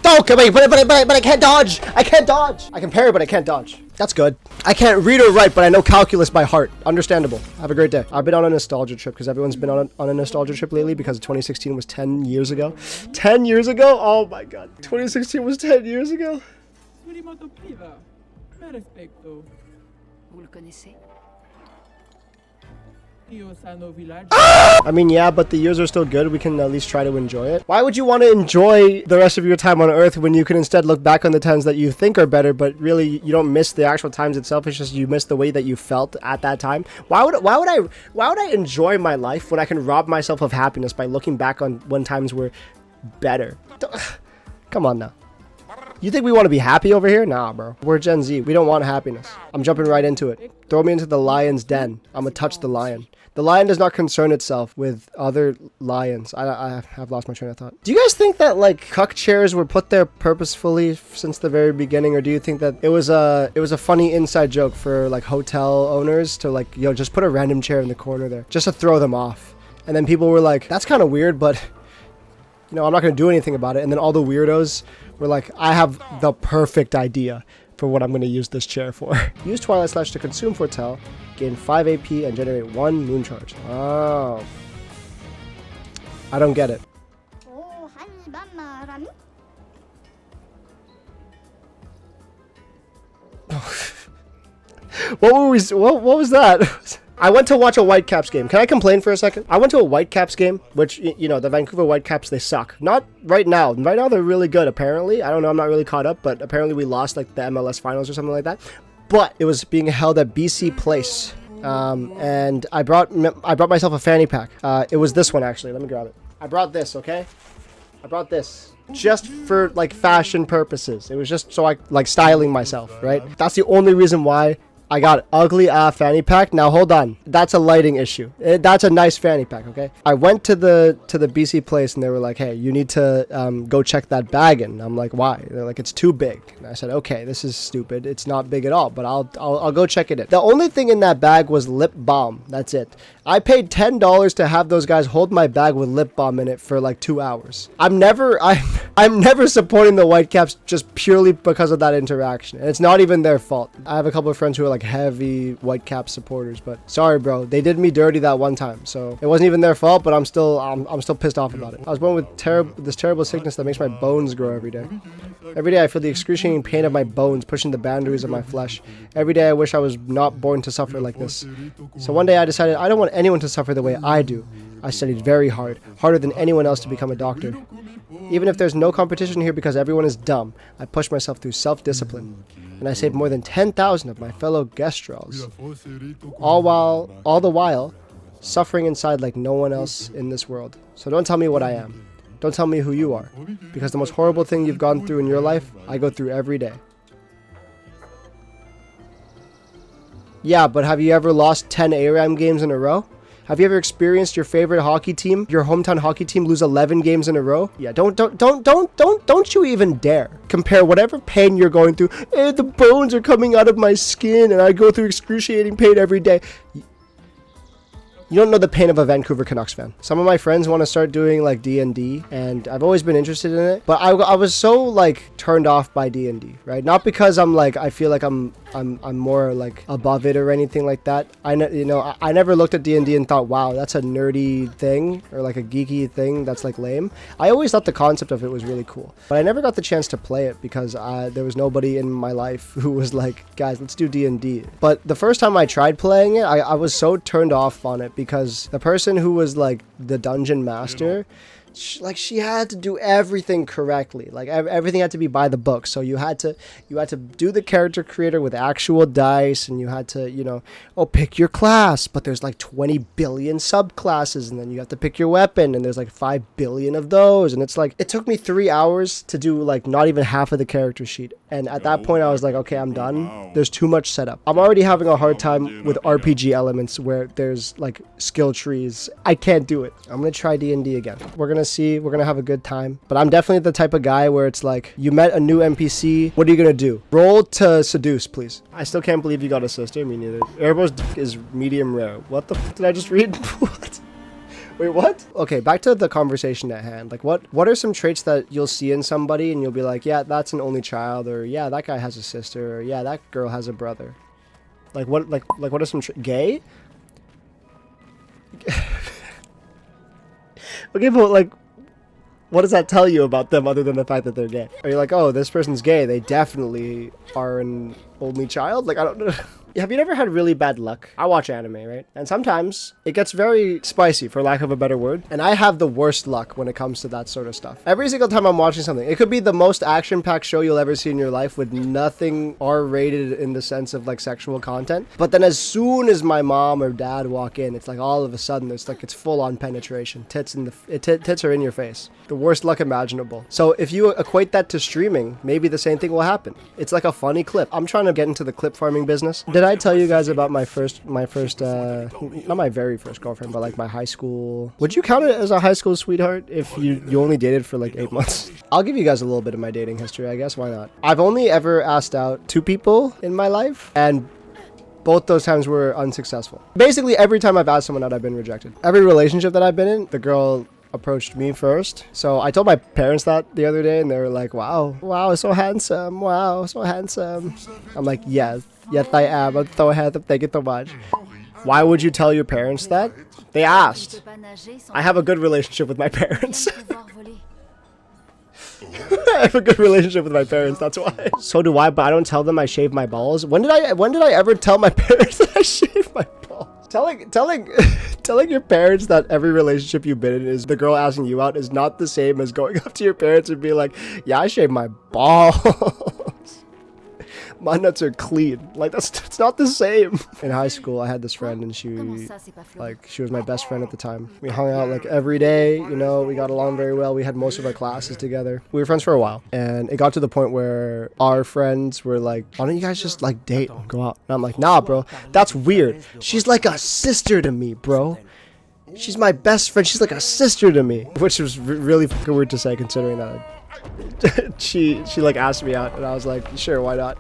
Oh, okay, wait, but I can't dodge. I can't dodge. I can parry, but I can't dodge. That's good. I can't read or write, but I know calculus by heart. Understandable. Have a great day. I've been on a nostalgia trip because everyone's been on a nostalgia trip lately because 2016 was 10 years ago. 10 years ago? Oh my god. 2016 was 10 years ago. I mean, yeah, but the years are still good. We can at least try to enjoy it. Why would you want to enjoy the rest of your time on Earth when you can instead look back on the times that you think are better, but really you don't miss the actual times itself? It's just you miss the way that you felt at that time. Why would I enjoy my life when I can rob myself of happiness by looking back on when times were better? Come on now. You think we want to be happy over here? Nah, bro. We're Gen Z. We don't want happiness. I'm jumping right into it. Throw me into the lion's den. I'm gonna touch the lion. The lion does not concern itself with other lions. I've lost my train of thought. Do you guys think that like cuck chairs were put there purposefully since the very beginning, or do you think that it was a funny inside joke for like hotel owners to like, yo, just put a random chair in the corner there just to throw them off? And then people were like, that's kind of weird, but you know, I'm not gonna do anything about it. And then all the weirdos were like, I have the perfect idea for what I'm going to use this chair for. Use Twilight Slash to consume Foretell, gain 5 AP, and generate 1 moon charge. Oh. I don't get it. What was that? I went to watch a Whitecaps game. Can I complain for a second? I went to a Whitecaps game, which, you know, the Vancouver Whitecaps, they suck. Not right now. Right now, they're really good, apparently. I don't know. I'm not really caught up, but apparently we lost, like, the MLS Finals or something like that. But it was being held at BC Place. And I brought myself a fanny pack. It was this one, actually. Let me grab it. I brought this, okay? I brought this. Just for, like, fashion purposes. It was just so I, like, styling myself, right? That's the only reason why I got ugly fanny pack. Now hold on, that's a lighting issue. That's a nice fanny pack, okay? I went to the BC Place and they were like, hey, you need to go check that bag in. I'm like, why? They're like, it's too big. And I said, okay, this is stupid. It's not big at all, but I'll go check it in. The only thing in that bag was lip balm. That's it. I paid $10 to have those guys hold my bag with lip balm in it for like 2 hours. I'm never supporting the Whitecaps just purely because of that interaction. And it's not even their fault. I have a couple of friends who are like heavy Whitecaps supporters, but sorry, bro. They did me dirty that one time. So it wasn't even their fault, but I'm still pissed off about it. I was born with this terrible sickness that makes my bones grow every day. Every day I feel the excruciating pain of my bones pushing the boundaries of my flesh. Every day I wish I was not born to suffer like this. So one day I decided I don't want anyone to suffer the way I do. I studied very hard, harder than anyone else to become a doctor. Even if there's no competition here because everyone is dumb, I pushed myself through self-discipline. And I saved more than 10,000 of my fellow Gestrels. All the while, suffering inside like no one else in this world. So don't tell me what I am. Don't tell me who you are. Because the most horrible thing you've gone through in your life, I go through every day. Yeah, but have you ever lost 10 ARAM games in a row? Have you ever experienced your favorite hockey team, your hometown hockey team, lose 11 games in a row? Yeah, don't you even dare compare whatever pain you're going through. The bones are coming out of my skin and I go through excruciating pain every day. You don't know the pain of a Vancouver Canucks fan. Some of my friends want to start doing like D&D, and I've always been interested in it, but I was so like turned off by D&D, right? Not because I'm like, I feel like I'm more like above it or anything like that. I never looked at D&D and thought, wow, that's a nerdy thing or like a geeky thing that's like lame. I always thought the concept of it was really cool, but I never got the chance to play it because there was nobody in my life who was like, guys, let's do D&D. But the first time I tried playing it, I was so turned off on it because the person who was like the dungeon master, she had to do everything correctly. Like everything had to be by the book. So you had to do the character creator with actual dice, and you had to, pick your class, but there's like 20 billion subclasses, and then you have to pick your weapon, and there's like 5 billion of those, and it's like it took me 3 hours to do like not even half of the character sheet. And at that point I was like, okay, I'm done. There's too much setup. I'm already having a hard time with RPG elements where there's like skill trees. I can't do it. I'm gonna try D&D again. We're gonna have a good time, but I'm definitely the type of guy where it's like, you met a new NPC, what are you gonna do? Roll to seduce, please. I still can't believe you got a sister. Me neither. Erbo's is medium rare. What the f did I just read? What? Wait, what? Okay, back to the conversation at hand. Like, what are some traits that you'll see in somebody and you'll be like, yeah, that's an only child, or yeah, that guy has a sister, or yeah, that girl has a brother. Like, what are some gay? Okay, but like, what does that tell you about them other than the fact that they're gay? Are you like, oh, this person's gay, they definitely are an only child? Like, I don't know. Have you never had really bad luck? I watch anime, right? And sometimes it gets very spicy, for lack of a better word. And I have the worst luck when it comes to that sort of stuff. Every single time I'm watching something, it could be the most action-packed show you'll ever see in your life with nothing R-rated in the sense of like sexual content. But then as soon as my mom or dad walk in, it's like all of a sudden it's like it's full-on penetration. Tits are in your face. The worst luck imaginable. So if you equate that to streaming, maybe the same thing will happen. It's like a funny clip. I'm trying to get into the clip farming business. Did I tell you guys about my first, not my very first girlfriend, but like my high school? Would you count it as a high school sweetheart if you only dated for like 8 months? I'll give you guys a little bit of my dating history, I guess. Why not? I've only ever asked out 2 people in my life, and both those times were unsuccessful. Basically, every time I've asked someone out, I've been rejected. Every relationship that I've been in, the girl approached me first. So I told my parents that the other day, and they were like, wow, so handsome, wow, so handsome. I'm like, yes I am, I'm so handsome, thank you so much. Why would you tell your parents that? They asked. I have a good relationship with my parents. I have a good relationship with my parents, that's why. So do I, but I don't tell them I shave my balls. When did I ever tell my parents that I shave my balls? Telling your parents that every relationship you've been in is the girl asking you out is not the same as going up to your parents and being like, yeah, I shaved my balls. My nuts are clean. Like, it's not the same. In high school, I had this friend, and she was my best friend at the time. We hung out like every day, you know, we got along very well. We had most of our classes together. We were friends for a while, and it got to the point where our friends were like, why don't you guys just like date and go out? And I'm like, nah, bro, that's weird. She's like a sister to me, bro. She's my best friend. She's like a sister to me, which was really fucking weird to say considering that she like asked me out, and I was like, sure, why not?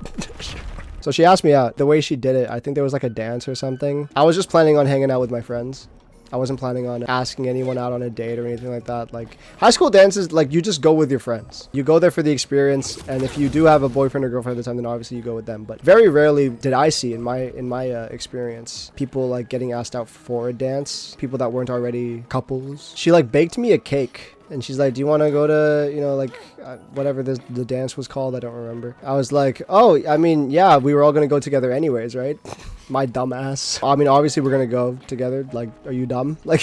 So she asked me out. The way she did it, I think there was like a dance or something. I was just planning on hanging out with my friends. I wasn't planning on asking anyone out on a date or anything like that. Like, high school dances, like, you just go with your friends. You go there for the experience, and if you do have a boyfriend or girlfriend at the time, then obviously you go with them. But very rarely did I see in my experience people like getting asked out for a dance. People that weren't already couples. She like baked me a cake. And she's like, do you want to go to, you know, like, whatever the dance was called? I don't remember. I was like, oh, I mean, yeah, we were all going to go together anyways, right? My dumb ass. I mean, obviously, we're going to go together. Like, are you dumb? Like,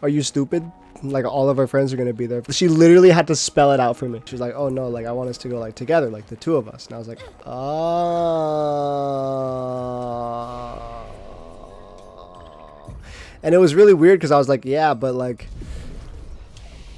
are you stupid? Like, all of our friends are going to be there. She literally had to spell it out for me. She was like, oh, no, like, I want us to go, like, together, like, the 2 of us. And I was like, oh. And it was really weird because I was like, yeah, but, like,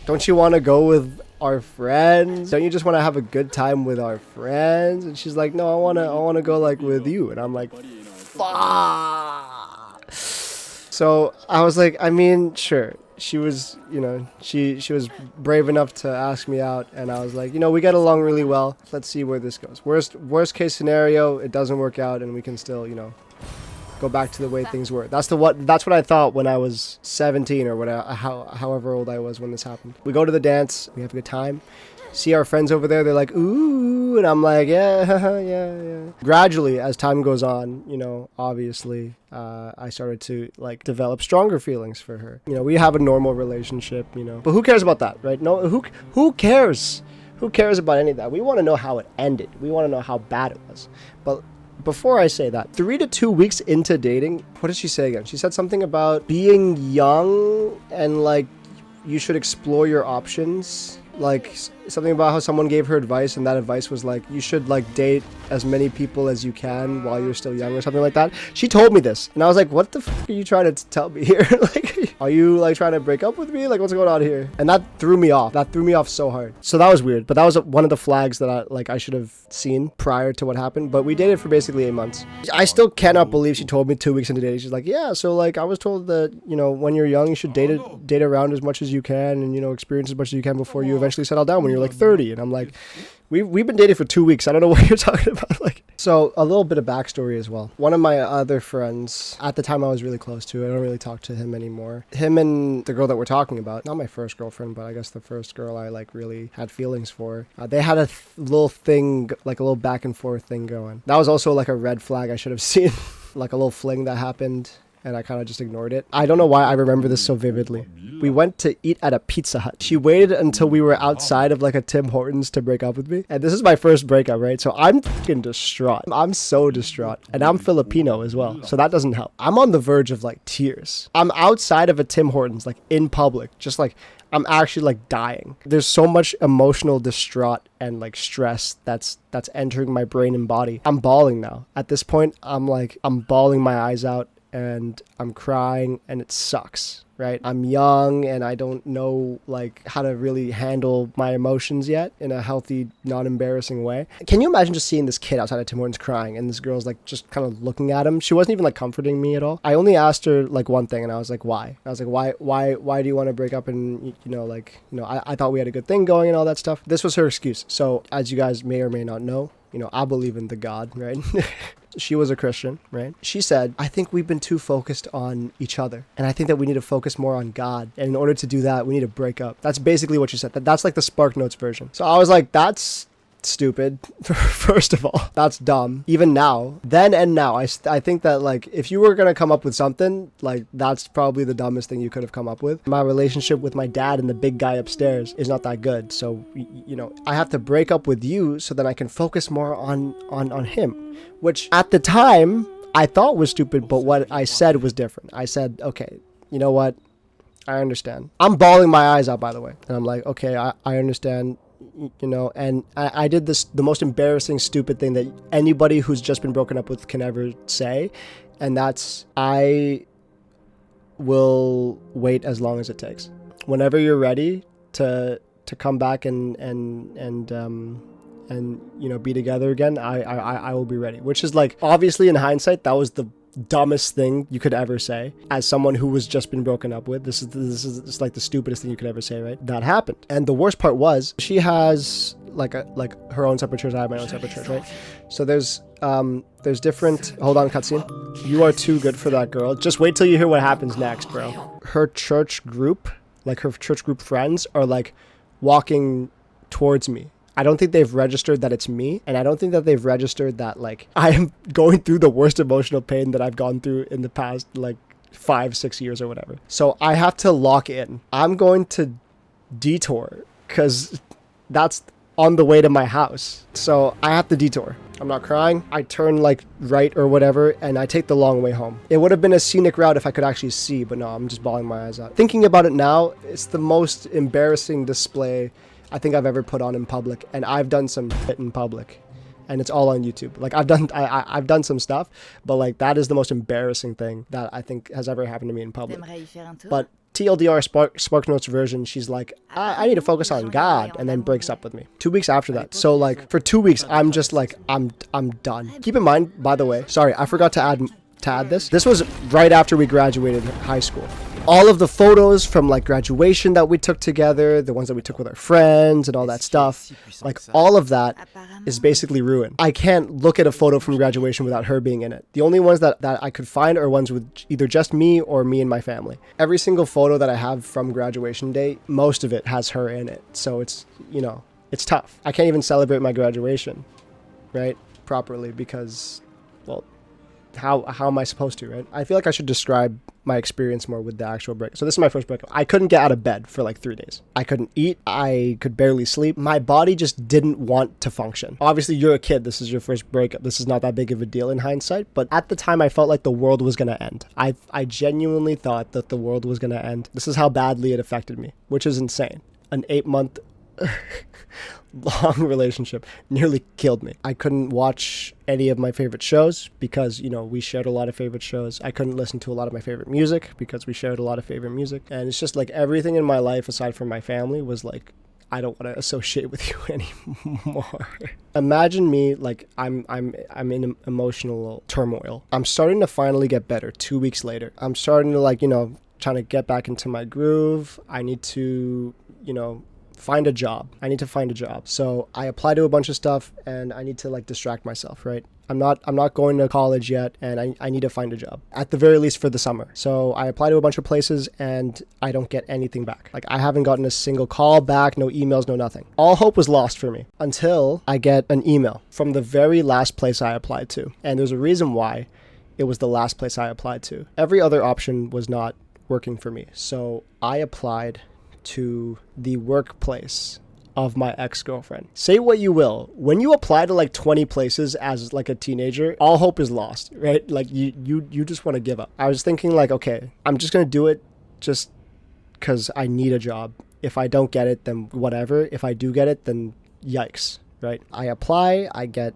don't you want to go with our friends? Don't you just want to have a good time with our friends? And she's like, no, I want to go like with you. And I'm like, fuck. So I was like, I mean, sure. She was, you know, she was brave enough to ask me out, and I was like, you know, we get along really well. Let's see where this goes. Worst case scenario, it doesn't work out, and we can still, you know, go back to the way things were. That's what I thought when I was 17 or whatever, however old I was when this happened. We go to the dance, we have a good time. See our friends over there, they're like, ooh, and I'm like, yeah, yeah. Gradually, as time goes on, you know, obviously, I started to like develop stronger feelings for her. You know, we have a normal relationship, you know, but who cares about that, right? No, who cares? Who cares about any of that? We want to know how it ended. We want to know how bad it was. But before I say that, 3 to 2 weeks into dating, what did she say again? She said something about being young and like you should explore your options. Like something about how someone gave her advice, and that advice was like, you should like date as many people as you can while you're still young or something like that. She told me this, and I was like, what the fuck are you trying to tell me here? Like, are you like trying to break up with me? Like, what's going on here? And that threw me off. That threw me off so hard. So that was weird, but that was one of the flags that I should have seen prior to what happened. But we dated for basically 8 months. I still cannot believe she told me 2 weeks into dating. She's like, yeah, so like I was told that, you know, when you're young, you should date around as much as you can, and, you know, experience as much as you can before you eventually eventually settle down when you're like 30. And I'm like, we've been dating for 2 weeks. I don't know what you're talking about. Like, so a little bit of backstory as well. One of my other friends, at the time I was really close to, I don't really talk to him anymore. Him and the girl that we're talking about, not my first girlfriend, but I guess the first girl I like really had feelings for. They had a little thing, like a little back and forth thing going. That was also like a red flag I should have seen, like a little fling that happened. And I kind of just ignored it. I don't know why I remember this so vividly. We went to eat at a Pizza Hut. She waited until we were outside of like a Tim Hortons to break up with me. And this is my first breakup, right? So I'm fucking distraught. I'm so distraught. And I'm Filipino as well. So that doesn't help. I'm on the verge of like tears. I'm outside of a Tim Hortons, like in public, just like I'm actually like dying. There's so much emotional distraught and like stress that's entering my brain and body. I'm bawling now. At this point, I'm bawling my eyes out. And I'm crying and it sucks, right? I'm young and I don't know like how to really handle my emotions yet in a healthy, non-embarrassing way. Can you imagine just seeing this kid outside of Tim Hortons crying and this girl's like just kind of looking at him? She wasn't even like comforting me at all. I only asked her like one thing and I was like, why? I was like, why do you want to break up? And I thought we had a good thing going and all that stuff. This was her excuse. So as you guys may or may not know, I believe in the God, right? She was a Christian, right? She said, I think we've been too focused on each other. And I think that we need to focus more on God. And in order to do that, we need to break up. That's basically what she said. That's like the SparkNotes version. So I was like, that's stupid. First of all, that's dumb. Even now, then and now, I think that like if you were gonna come up with something, like that's probably the dumbest thing you could have come up with. My relationship with my dad and the big guy upstairs is not that good, so I have to break up with you so that I can focus more on him, which at the time I thought was stupid, but what I said was different. I said, okay, you know what, I understand. I'm bawling my eyes out, by the way, and I'm like, okay, I understand. And I did the most embarrassing, stupid thing that anybody who's just been broken up with can ever say. And that's, I will wait as long as it takes. Whenever you're ready to come back and be together again, I will be ready. Which is like, obviously in hindsight, that was the dumbest thing you could ever say as someone who was just been broken up with. This is like the stupidest thing you could ever say, right? That happened. And the worst part was she has like her own separate church. I have my own separate church, right? So there's different, hold on, cutscene. You are too good for that girl. Just wait till you hear what happens next, bro. Her church group, like her church group friends are like walking towards me. I don't think they've registered that it's me, and I don't think that they've registered that like I am going through the worst emotional pain that I've gone through in the past like 5-6 years or whatever. So I have to lock in. I'm going to detour because that's on the way to my house. So I have to detour. I'm not crying. I turn like right or whatever, and I take the long way home. It would have been a scenic route if I could actually see, but no, I'm just bawling my eyes out. Thinking about it now, it's the most embarrassing display I think I've ever put on in public, and I've done some shit in public, and it's all on YouTube. Like I've done some stuff, but like that is the most embarrassing thing that I think has ever happened to me in public. But TLDR SparkNotes version, she's like, I need to focus on God, and then breaks up with me 2 weeks after that. So like for 2 weeks, I'm just like, I'm done. Keep in mind, by the way, sorry, I forgot to add this. This was right after we graduated high school. All of the photos from like graduation that we took together, the ones that we took with our friends and all that stuff, like all of that is basically ruined. I can't look at a photo from graduation without her being in it. The only ones that I could find are ones with either just me or me and my family. Every single photo that I have from graduation day, most of it has her in it. So it's, it's tough. I can't even celebrate my graduation, right, properly because, well, how am I supposed to, right? I feel like I should describe my experience more with the actual breakup. So this is my first breakup. I couldn't get out of bed for like 3 days. I couldn't eat. I could barely sleep. My body just didn't want to function. Obviously, you're a kid. This is your first breakup. This is not that big of a deal in hindsight. But at the time, I felt like the world was going to end. I genuinely thought that the world was going to end. This is how badly it affected me, which is insane. An 8-month long relationship nearly killed me. I couldn't watch any of my favorite shows because, we shared a lot of favorite shows. I couldn't listen to a lot of my favorite music because we shared a lot of favorite music. And it's just like everything in my life aside from my family was like, I don't want to associate with you anymore. Imagine me like I'm in emotional turmoil. I'm starting to finally get better 2 weeks later. I'm starting to trying to get back into my groove. I need to, find a job. I need to find a job. So I apply to a bunch of stuff and I need to like distract myself, right? I'm not going to college yet, and I need to find a job at the very least for the summer. So I apply to a bunch of places and I don't get anything back. Like I haven't gotten a single call back, no emails, no nothing. All hope was lost for me until I get an email from the very last place I applied to. And there's a reason why it was the last place I applied to. Every other option was not working for me. So I applied to the workplace of my ex-girlfriend. Say what you will, when you apply to like 20 places as like a teenager, all hope is lost, right? Like you just want to give up. I was thinking like, okay, I'm just gonna do it just because I need a job. If I don't get it, then whatever. If I do get it, then yikes, right? I apply, I get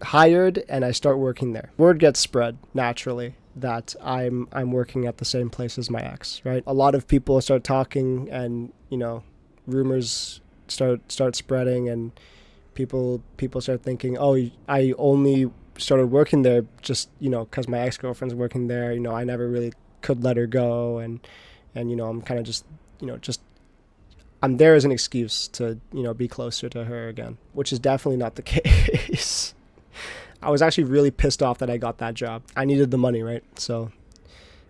hired, and I start working there. Word gets spread naturally that I'm working at the same place as my ex, right? A lot of people start talking, and you know, rumors start spreading, and people start thinking, oh, I only started working there just, you know, because my ex-girlfriend's working there. You know, I never really could let her go, and you know, I'm kind of just, you know, just I'm there as an excuse to, you know, be closer to her again, which is definitely not the case. I was actually really pissed off that I got that job. I needed the money, right? So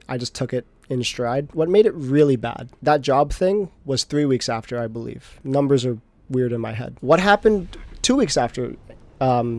I just took it in stride. What made it really bad, that job thing was 3 weeks after, I believe. Numbers are weird in my head. What happened 2 weeks after?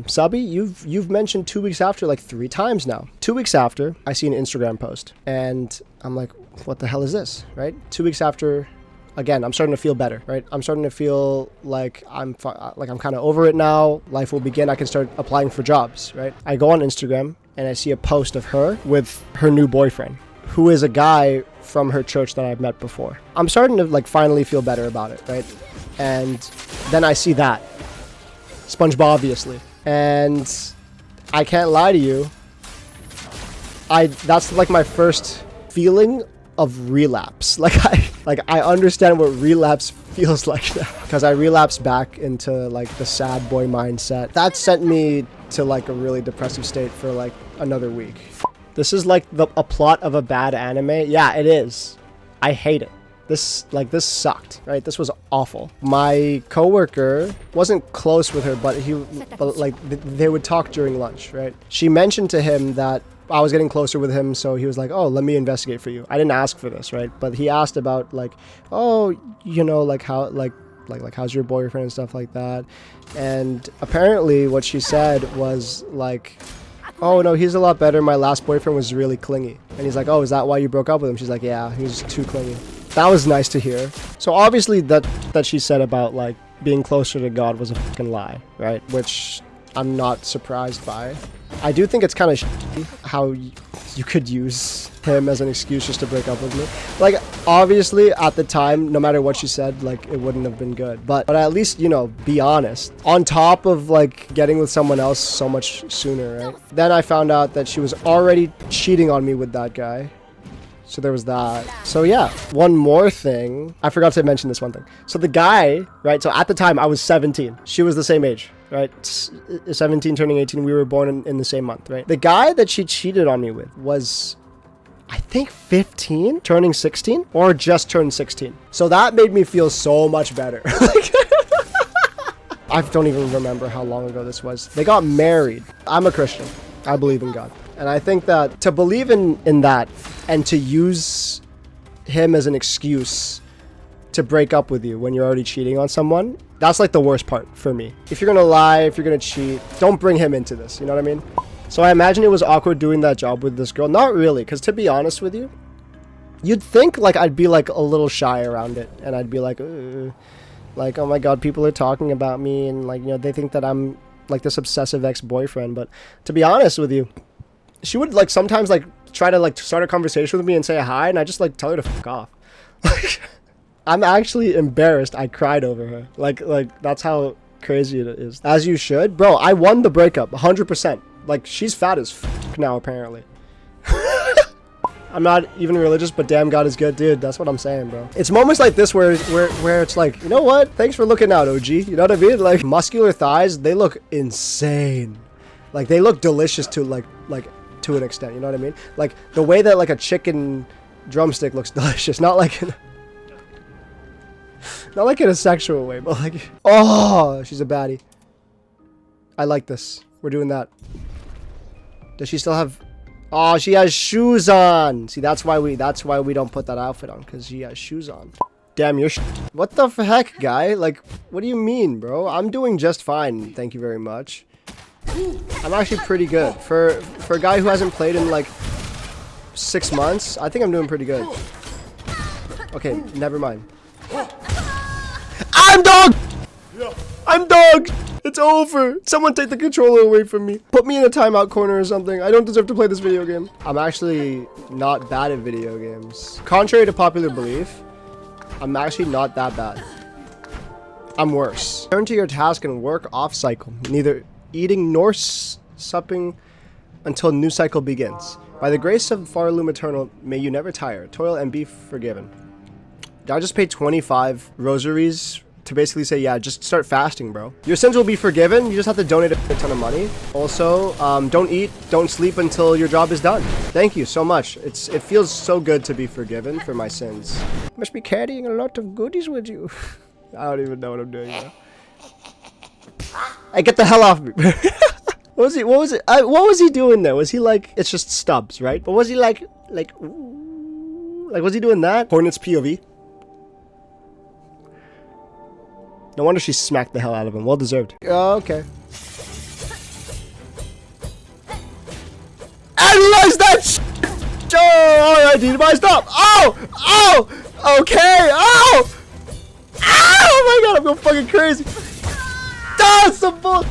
Subby, you've mentioned 2 weeks after like 3 times now. 2 weeks after, I see an Instagram post and I'm like, what the hell is this, right? 2 weeks after, again, I'm starting to feel better, right? I'm starting to feel like I'm kind of over it now. Life will begin. I can start applying for jobs, right? I go on Instagram and I see a post of her with her new boyfriend, who is a guy from her church that I've met before. I'm starting to like finally feel better about it, right? And then I see that. SpongeBob, obviously. And I can't lie to you, that's like my first feeling of relapse. Like I understand what relapse feels like now, because I relapsed back into like the sad boy mindset. That sent me to like a really depressive state for like another week. This is like a plot of a bad anime. Yeah, it is. I hate it. This sucked, right? This was awful. My coworker wasn't close with her, but they would talk during lunch, right? She mentioned to him that I was getting closer with him, so he was like, oh, let me investigate for you. I didn't ask for this, right? But he asked about like, oh, you know, like how, like how's your boyfriend and stuff like that. And apparently what she said was like, oh no, he's a lot better. My last boyfriend was really clingy. And he's like, oh, is that why you broke up with him? She's like, yeah, he was too clingy. That was nice to hear. So obviously that she said about like being closer to God was a fucking lie, right? Which I'm not surprised by. I do think it's kind of shitty how you could use him as an excuse just to break up with me. Like, obviously, at the time, no matter what she said, like, it wouldn't have been good. But at least, you know, be honest. On top of, like, getting with someone else so much sooner, right? Then I found out that she was already cheating on me with that guy. So there was that. So yeah, one more thing. I forgot to mention this one thing. So the guy, right? So at the time, I was 17. She was the same age, right? 17 turning 18. We were born in the same month, right? The guy that she cheated on me with was, I think, 15, turning 16, or just turned 16. So that made me feel so much better. I don't even remember how long ago this was. They got married. I'm a Christian. I believe in God. And I think that to believe in that and to use him as an excuse to break up with you when you're already cheating on someone, that's like the worst part for me. If you're gonna lie, if you're gonna cheat, don't bring him into this, you know what I mean? So I imagine it was awkward doing that job with this girl. Not really, because to be honest with you, you'd think like I'd be like a little shy around it, and I'd be like, oh my god, people are talking about me, and like, you know, they think that I'm like this obsessive ex-boyfriend. But to be honest with you, she would like sometimes like try to like start a conversation with me and say hi, and I just like tell her to fuck off. I'm actually embarrassed I cried over her. Like that's how crazy it is. As you should. Bro, I won the breakup 100%. Like, she's fat as fuck now, apparently. I'm not even religious, but damn, God is good, dude. That's what I'm saying, bro. It's moments like this where it's like, you know what? Thanks for looking out, OG. You know what I mean? Like, muscular thighs, they look insane. Like, they look delicious to like to an extent. You know what I mean? Like, the way that like a chicken drumstick looks delicious, not like Not like in a sexual way, but like, oh, she's a baddie. I like this. We're doing that. Does she still have? Oh, she has shoes on. See, that's why we don't put that outfit on, because she has shoes on. Damn, you're what the heck, guy? Like, what do you mean, bro? I'm doing just fine. Thank you very much. I'm actually pretty good for a guy who hasn't played in like 6 months. I think I'm doing pretty good. Okay, never mind. I'm dog. I'm dog. It's over. Someone take the controller away from me. Put me in a timeout corner or something. I don't deserve to play this video game. I'm actually not bad at video games. Contrary to popular belief, I'm actually not that bad. I'm worse. Turn to your task and work off cycle. Neither eating nor supping until new cycle begins. By the grace of Farloom Eternal, may you never tire. Toil and be forgiven. Did I just pay 25 rosaries to basically say, yeah, just start fasting, bro? Your sins will be forgiven. You just have to donate a ton of money. Also, don't eat, don't sleep until your job is done. Thank you so much. It feels so good to be forgiven for my sins. Must be carrying a lot of goodies with you. I don't even know what I'm doing now. Hey, get the hell off me. What was he doing there? Was he like, it's just stubs, right? But was he like, ooh, like, was he doing that? Hornet's POV. No wonder she smacked the hell out of him. Well deserved. Oh, okay. Analyze that shit! Oh, alright, dude. Stop! Oh! Oh! Okay! Oh! Oh my god, I'm going fucking crazy. That's some bull.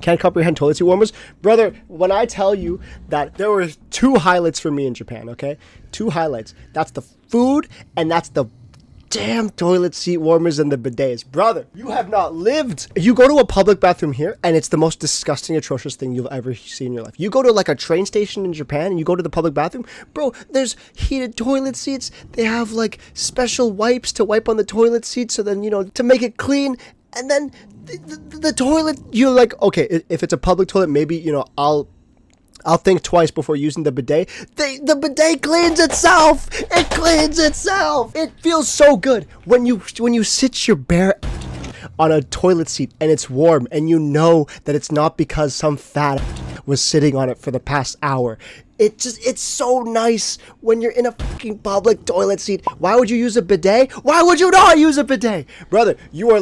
Can't comprehend toilet seat warmers. Brother, when I tell you that there were 2 highlights for me in Japan, okay? 2 highlights. That's the food and that's the damn toilet seat warmers and the bidets. Brother, you have not lived. You go to a public bathroom here and it's the most disgusting, atrocious thing you'll ever see in your life. You go to like a train station in Japan and you go to the public bathroom, bro, there's heated toilet seats. They have like special wipes to wipe on the toilet seat so then, you know, to make it clean. And then the toilet, you're like, okay, if it's a public toilet, maybe, you know, I'll think twice before using the bidet. The bidet cleans itself. It cleans itself. It feels so good when you sit your bare on a toilet seat and it's warm and you know that it's not because some fat was sitting on it for the past hour. It's so nice when you're in a fucking public toilet seat. Why would you use a bidet? Why would you not use a bidet? Brother, you've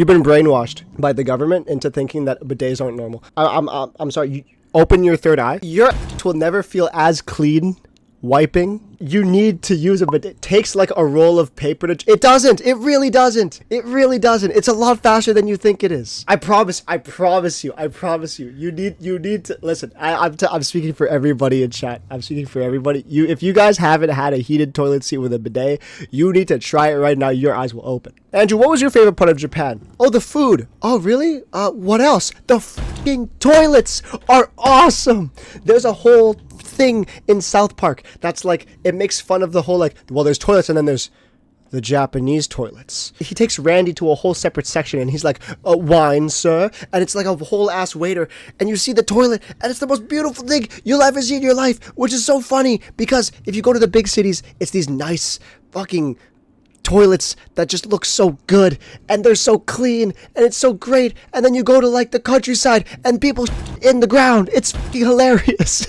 been brainwashed by the government into thinking that bidets aren't normal. I'm sorry. You open your third eye. Your ass will never feel as clean wiping. You need to use a bidet. It takes like a roll of paper to. It doesn't. It really doesn't. It really doesn't. It's a lot faster than you think it is. I promise. I promise you. I promise you. You need to listen. I'm speaking for everybody in chat. I'm speaking for everybody. If you guys haven't had a heated toilet seat with a bidet, you need to try it right now. Your eyes will open. Andrew, what was your favorite part of Japan? Oh, the food. Oh, really? What else? The fucking toilets are awesome. There's a whole thing in South Park that's like, it makes fun of the whole like, well, there's toilets and then there's the Japanese toilets. He takes Randy to a whole separate section and he's like, wine, sir. And it's like a whole ass waiter. And you see the toilet and it's the most beautiful thing you'll ever see in your life, which is so funny because if you go to the big cities, it's these nice fucking toilets that just look so good and they're so clean and it's so great. And then you go to like the countryside and people in the ground. It's hilarious.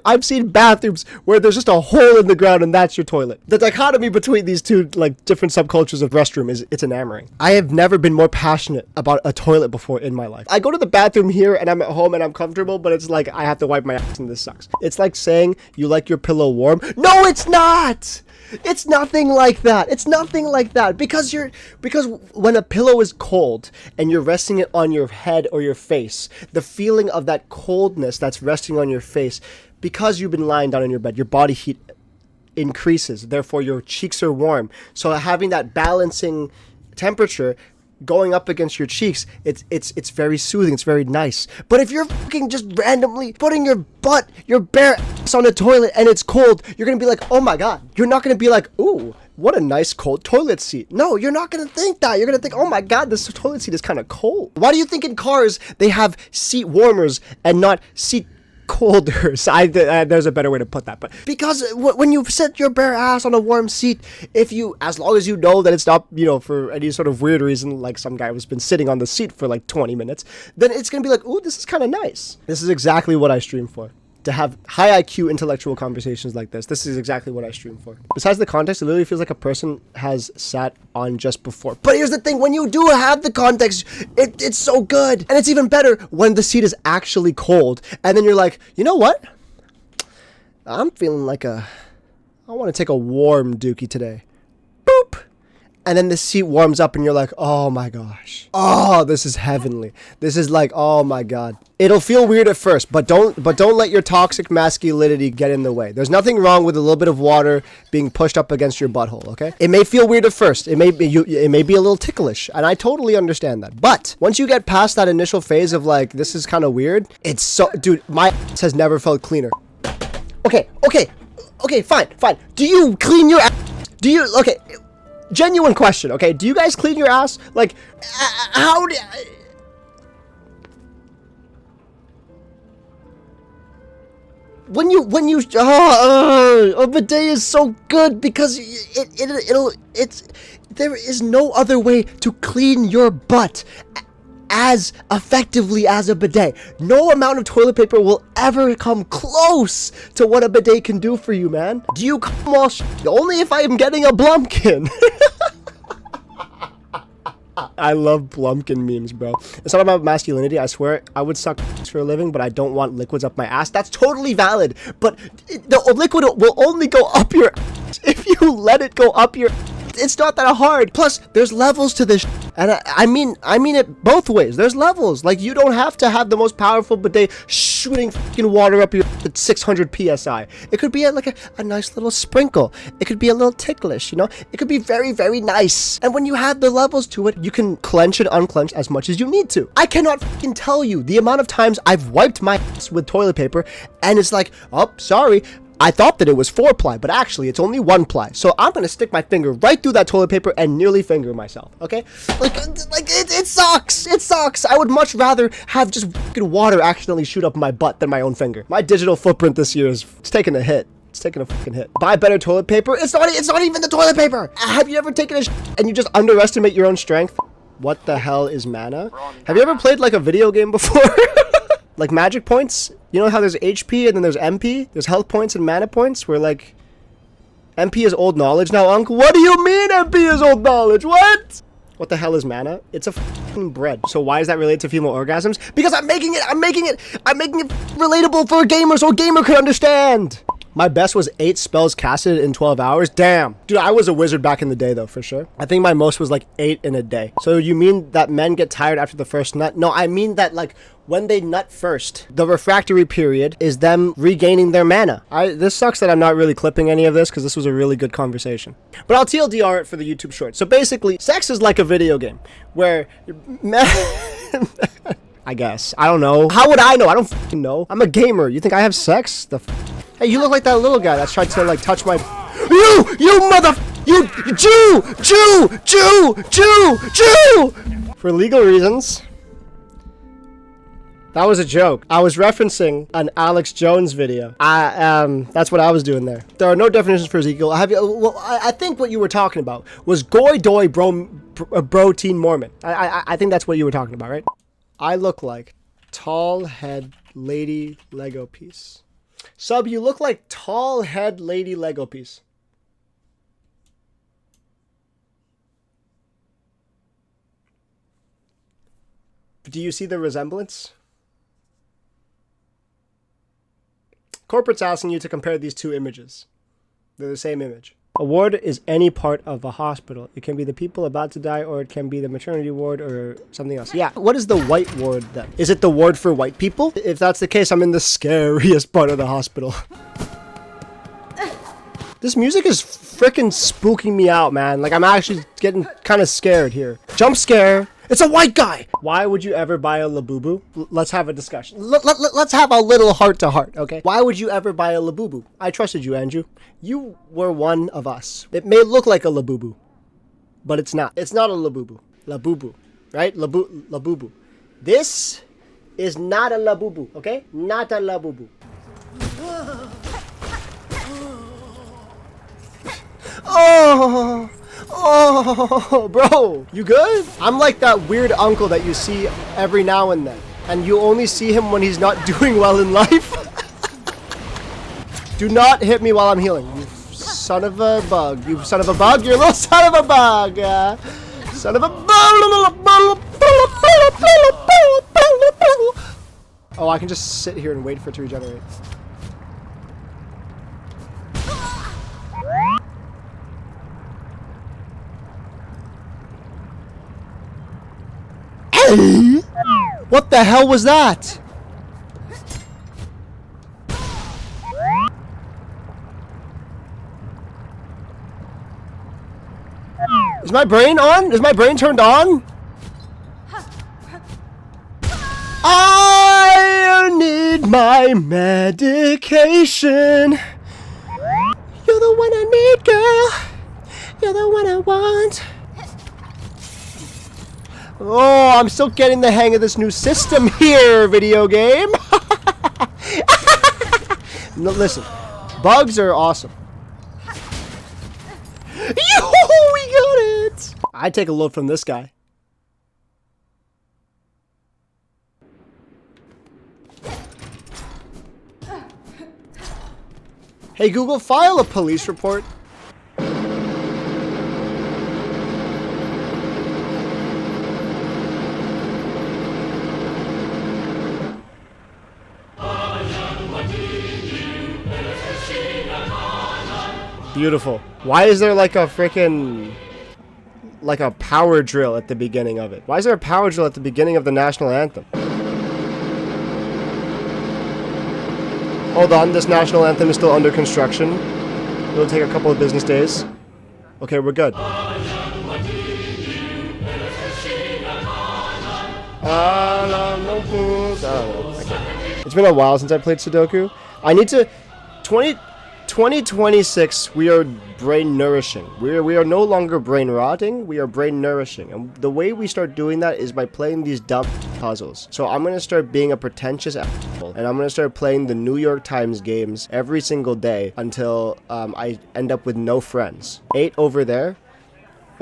I've seen bathrooms where there's just a hole in the ground and that's your toilet. The dichotomy between these two like different subcultures of restroom it's enamoring. I have never been more passionate about a toilet before in my life. I go to the bathroom here and I'm at home and I'm comfortable, but it's like I have to wipe my ass and this sucks. It's like saying you like your pillow warm. No, it's not! It's nothing like that. It's nothing like that because when a pillow is cold and you're resting it on your head or your face, the feeling of that coldness that's resting on your face, because you've been lying down in your bed, your body heat increases. Therefore, your cheeks are warm. So having that balancing temperature going up against your cheeks, it's very soothing. It's very nice. But if you're fucking just randomly putting your bare ass on a toilet and it's cold, you're gonna be like, oh my god. You're not gonna be like, ooh, what a nice cold toilet seat. No, you're not gonna think that. You're gonna think, oh my god, this toilet seat is kind of cold. Why do you think in cars they have seat warmers and not seat colder. So there's a better way to put that. But because when you sit your bare ass on a warm seat, as long as you know that it's not, for any sort of weird reason, like some guy who's been sitting on the seat for like 20 minutes, then it's going to be like, ooh, this is kind of nice. This is exactly what I stream for. To have high IQ intellectual conversations like this. This is exactly what I stream for. Besides the context, it literally feels like a person has sat on just before. But here's the thing, when you do have the context, it's so good. And it's even better when the seat is actually cold. And then you're like, you know what? I'm feeling like I want to take a warm dookie today. Boop. And then the seat warms up and you're like, oh my gosh. Oh, this is heavenly. This is like, oh my God. It'll feel weird at first, but don't let your toxic masculinity get in the way. There's nothing wrong with a little bit of water being pushed up against your butthole, okay? It may feel weird at first. It may be a little ticklish, and I totally understand that. But once you get past that initial phase of like, this is kind of weird, it's so, dude, my ass has never felt cleaner. Okay, fine. Do you clean your ass? Okay. Genuine question, okay? Do you guys clean your ass? Like, how do... When you a bidet is so good because there is no other way to clean your butt as effectively as a bidet. No amount of toilet paper will ever come close to what a bidet can do for you, man. Do you come all only if I am getting a Blumpkin? I love Blumpkin memes, bro. It's not about masculinity. I swear I would suck for a living, but I don't want liquids up my ass. That's totally valid. But the liquid will only go up your ass if you let it go up your ass. It's not that hard. Plus, there's levels to this, and I mean it both ways. There's levels. Like, you don't have to have the most powerful bidet shooting fucking water up your at 600 psi. It could be a nice little sprinkle. It could be a little ticklish. It could be very, very nice. And when you have the levels to it, you can clench and unclench as much as you need to. I cannot fucking tell you the amount of times I've wiped my ass with toilet paper, and it's like, oh, sorry. I thought that it was 4-ply, but actually it's only 1-ply. So I'm gonna stick my finger right through that toilet paper and nearly finger myself, okay? Like it sucks. It sucks. I would much rather have just fucking water accidentally shoot up my butt than my own finger. My digital footprint this year is taking a hit. It's taking a fucking hit. Buy better toilet paper? It's not even the toilet paper. Have you ever taken a and you just underestimate your own strength? What the hell is mana? Have you ever played like a video game before? Like magic points? You know how there's HP and then there's MP? There's health points and mana points where like MP is old knowledge now, Unc. What do you mean MP is old knowledge? What? What the hell is mana? It's a fucking bread. So why is that related to female orgasms? Because I'm making it relatable for a gamer so a gamer could understand. My best was 8 spells casted in 12 hours. Damn. Dude, I was a wizard back in the day though, for sure. I think my most was like 8 in a day. So you mean that men get tired after the first nut? No, I mean that like when they nut first, the refractory period is them regaining their mana. This sucks that I'm not really clipping any of this because this was a really good conversation. But I'll TLDR it for the YouTube short. So basically, sex is like a video game where I guess. I don't know. How would I know? I don't fucking know. I'm a gamer. You think I have sex? Hey, you look like that little guy that's tried to like touch my... You mother... You Jew! For legal reasons. That was a joke. I was referencing an Alex Jones video. That's what I was doing there. There are no definitions for Ezekiel. I think what you were talking about was goy doy bro teen Mormon. I think that's what you were talking about, right? I look like tall head lady Lego piece. Sub, you look like tall head lady Lego piece. Do you see the resemblance? Corporate's asking you to compare these two images. They're the same image. A ward is any part of a hospital. It can be the people about to die, or it can be the maternity ward or something else. Yeah, what is the white ward then? Is it the ward for white people? If that's the case, I'm in the scariest part of the hospital. This music is freaking spooking me out, man. Like, I'm actually getting kind of scared here. Jump scare. It's a white guy! Why would you ever buy a Labubu? Let's have a discussion. Let's have a little heart-to-heart, okay? Why would you ever buy a Labubu? I trusted you, Andrew. You were one of us. It may look like a Labubu, but it's not. It's not a Labubu. Labubu, right? Labubu. This is not a Labubu, okay? Not a Labubu. Oh, bro, you good? I'm like that weird uncle that you see every now and then, and you only see him when he's not doing well in life. Do not hit me while I'm healing, you son of a bug. You son of a bug, you're a little son of a bug. Son of a bug. Oh, I can just sit here and wait for it to regenerate. What the hell was that? Is my brain on? Is my brain turned on? I need my medication. You're the one I need, girl. You're the one I want. Oh, I'm still getting the hang of this new system here, video game. No, listen, bugs are awesome. Yo, we got it! I take a load from this guy. Hey Google, file a police report. Beautiful. Why is there like a freaking like a power drill at the beginning of it? Why is there a power drill at the beginning of the national anthem? Hold on, this national anthem is still under construction. It'll take a couple of business days. Okay, we're good. It's been a while since I played Sudoku. I need to 2026, we are brain nourishing. We are no longer brain rotting, we are brain nourishing. And the way we start doing that is by playing these dumb puzzles. So I'm going to start being a pretentious asshole, and I'm going to start playing the New York Times games every single day until I end up with no friends. 8 over there.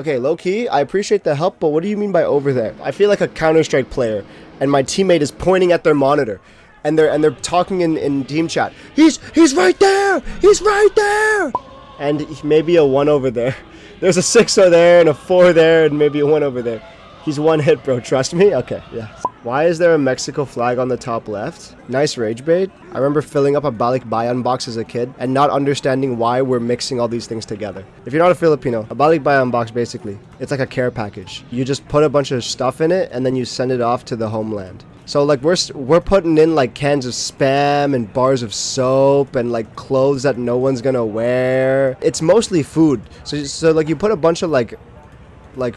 Okay, low key, I appreciate the help, but what do you mean by over there? I feel like a Counter-Strike player, and my teammate is pointing at their monitor. And they're talking in team chat. He's right there. He's right there. And maybe a 1 over there. There's a 6 over there and a 4 there and maybe a 1 over there. He's one hit, bro. Trust me. Okay, yeah. Why is there a Mexico flag on the top left? Nice rage bait. I remember filling up a balikbayan box as a kid and not understanding why we're mixing all these things together. If you're not a Filipino, a balikbayan box basically, it's like a care package. You just put a bunch of stuff in it and then you send it off to the homeland. So like we're putting in like cans of Spam and bars of soap and like clothes that no one's gonna wear. It's mostly food. So like you put a bunch of like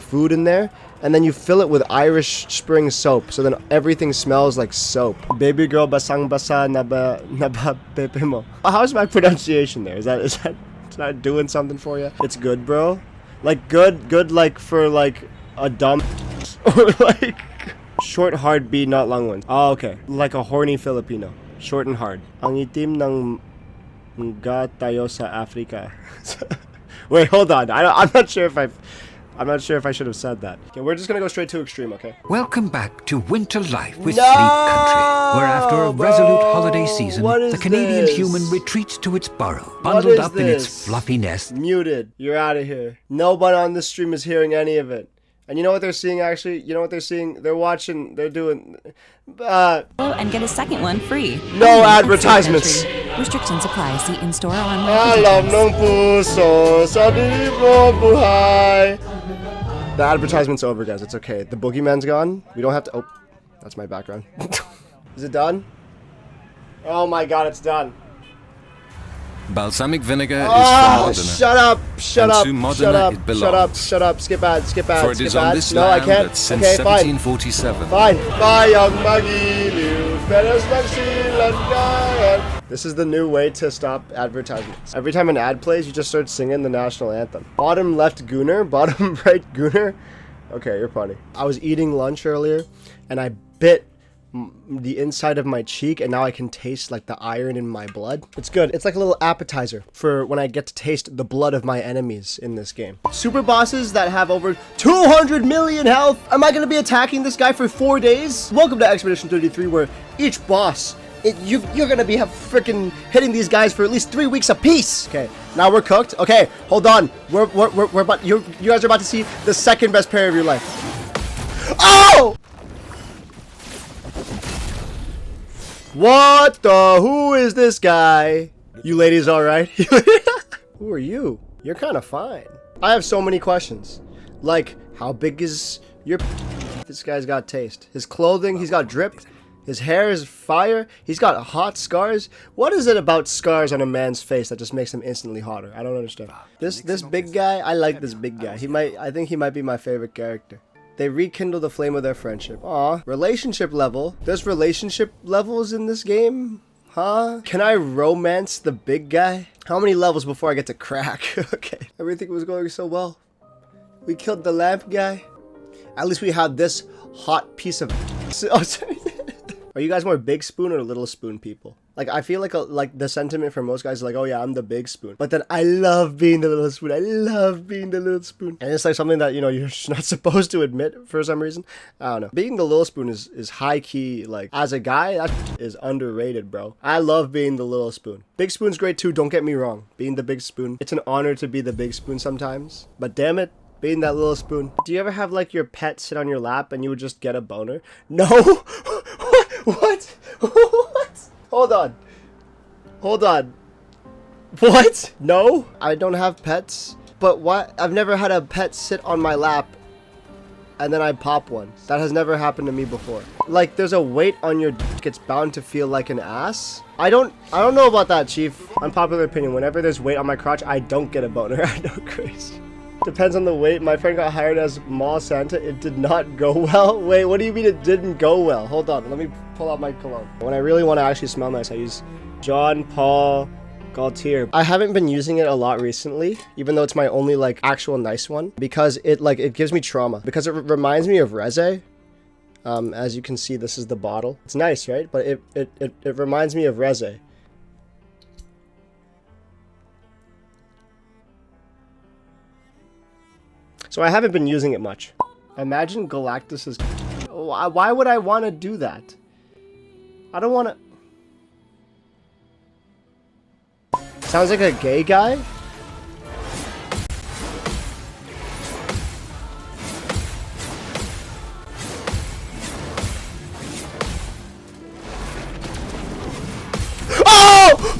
food in there and then you fill it with Irish Spring soap. So then everything smells like soap. Baby girl basang basa naba pepe mo. How's my pronunciation there? Is that doing something for you? It's good, bro. Like good like for like a dumb or like short, hard B, not long ones. Oh, okay. Like a horny Filipino. Short and hard. Ang itim ng mga tayo sa Africa. Wait, hold on. I'm not sure if I should have said that. Okay, we're just gonna go straight to extreme, okay? Welcome back to winter life with Sleep Country, where after a resolute holiday season, the Canadian human retreats to its burrow, bundled up in its fluffy nest. Muted. You're out of here. Nobody on this stream is hearing any of it. And you know what they're seeing, actually? You know what they're seeing? They're watching, they're doing... and get a second one free. No advertisements! Restrictions apply. See in-store or online. Alam ng puso sa di mo buhay. The advertisement's over, guys. It's okay. The boogeyman's gone. We don't have to... Oh, that's my background. Is it done? Oh my god, it's done. Balsamic vinegar is from Modena. Shut up! Shut up! To Modena Shut up! it belongs. Shut up! Shut up! Skip ad! Skip ad! For it skip is on ad. this No, I land can't. that since Okay, fine. 1747. Fine. Bayang magiliw, peras magsilangayan. This is the new way to stop advertisements. Every time an ad plays, you just start singing the national anthem. Bottom left gooner, bottom right gooner. Okay, you're funny. I was eating lunch earlier, and I bit the inside of my cheek, and now I can taste like the iron in my blood. It's good. It's like a little appetizer for when I get to taste the blood of my enemies in this game. Super bosses that have over 200 million health. Am I gonna be attacking this guy for 4 days? Welcome to Expedition 33, where each boss, you're gonna be freaking hitting these guys for at least 3 weeks apiece. Okay, now we're cooked. Okay, hold on. We're about, you guys are about to see the second best parry of your life. Oh! What the? Who is this guy? You ladies all right? Who are you? You're kind of fine. I have so many questions. Like, how big is your... This guy's got taste. His clothing, he's got drip. His hair is fire. He's got hot scars. What is it about scars on a man's face that just makes him instantly hotter? I don't understand. This big guy, I like this big guy. I think he might be my favorite character. They rekindle the flame of their friendship. Aw. Relationship level. There's relationship levels in this game? Huh? Can I romance the big guy? How many levels before I get to crack? Okay. Everything was going so well. We killed the lamp guy. At least we had this hot piece of... Oh, sorry. Are you guys more big spoon or little spoon people? Like, I feel like the sentiment for most guys is like, oh yeah, I'm the big spoon. But then I love being the little spoon. I love being the little spoon. And it's like something that, you know, you're not supposed to admit for some reason. I don't know. Being the little spoon is high key. Like, as a guy, that is underrated, bro. I love being the little spoon. Big spoon's great too, don't get me wrong. Being the big spoon. It's an honor to be the big spoon sometimes. But damn it, being that little spoon. Do you ever have like your pet sit on your lap and you would just get a boner? No? What? What? Hold on. Hold on. What? No? I don't have pets. But what? I've never had a pet sit on my lap and then I pop one. That has never happened to me before. Like, there's a weight on your dick, it's bound to feel like an ass. I don't know about that, Chief. Unpopular opinion. Whenever there's weight on my crotch, I don't get a boner. I know, crazy. Depends on the weight. My friend got hired as mall Santa. It did not go well. Wait, what do you mean it didn't go well? Hold on, let me pull out my cologne. When I really want to actually smell nice, I use John Paul Gaultier. I haven't been using it a lot recently, even though it's my only like actual nice one, because it gives me trauma, because it reminds me of Reze. As you can see, this is the bottle. It's nice, right? But it reminds me of Reze. So I haven't been using it much. Imagine Galactus is... Why would I want to do that? I don't want to... Sounds like a gay guy? Oh!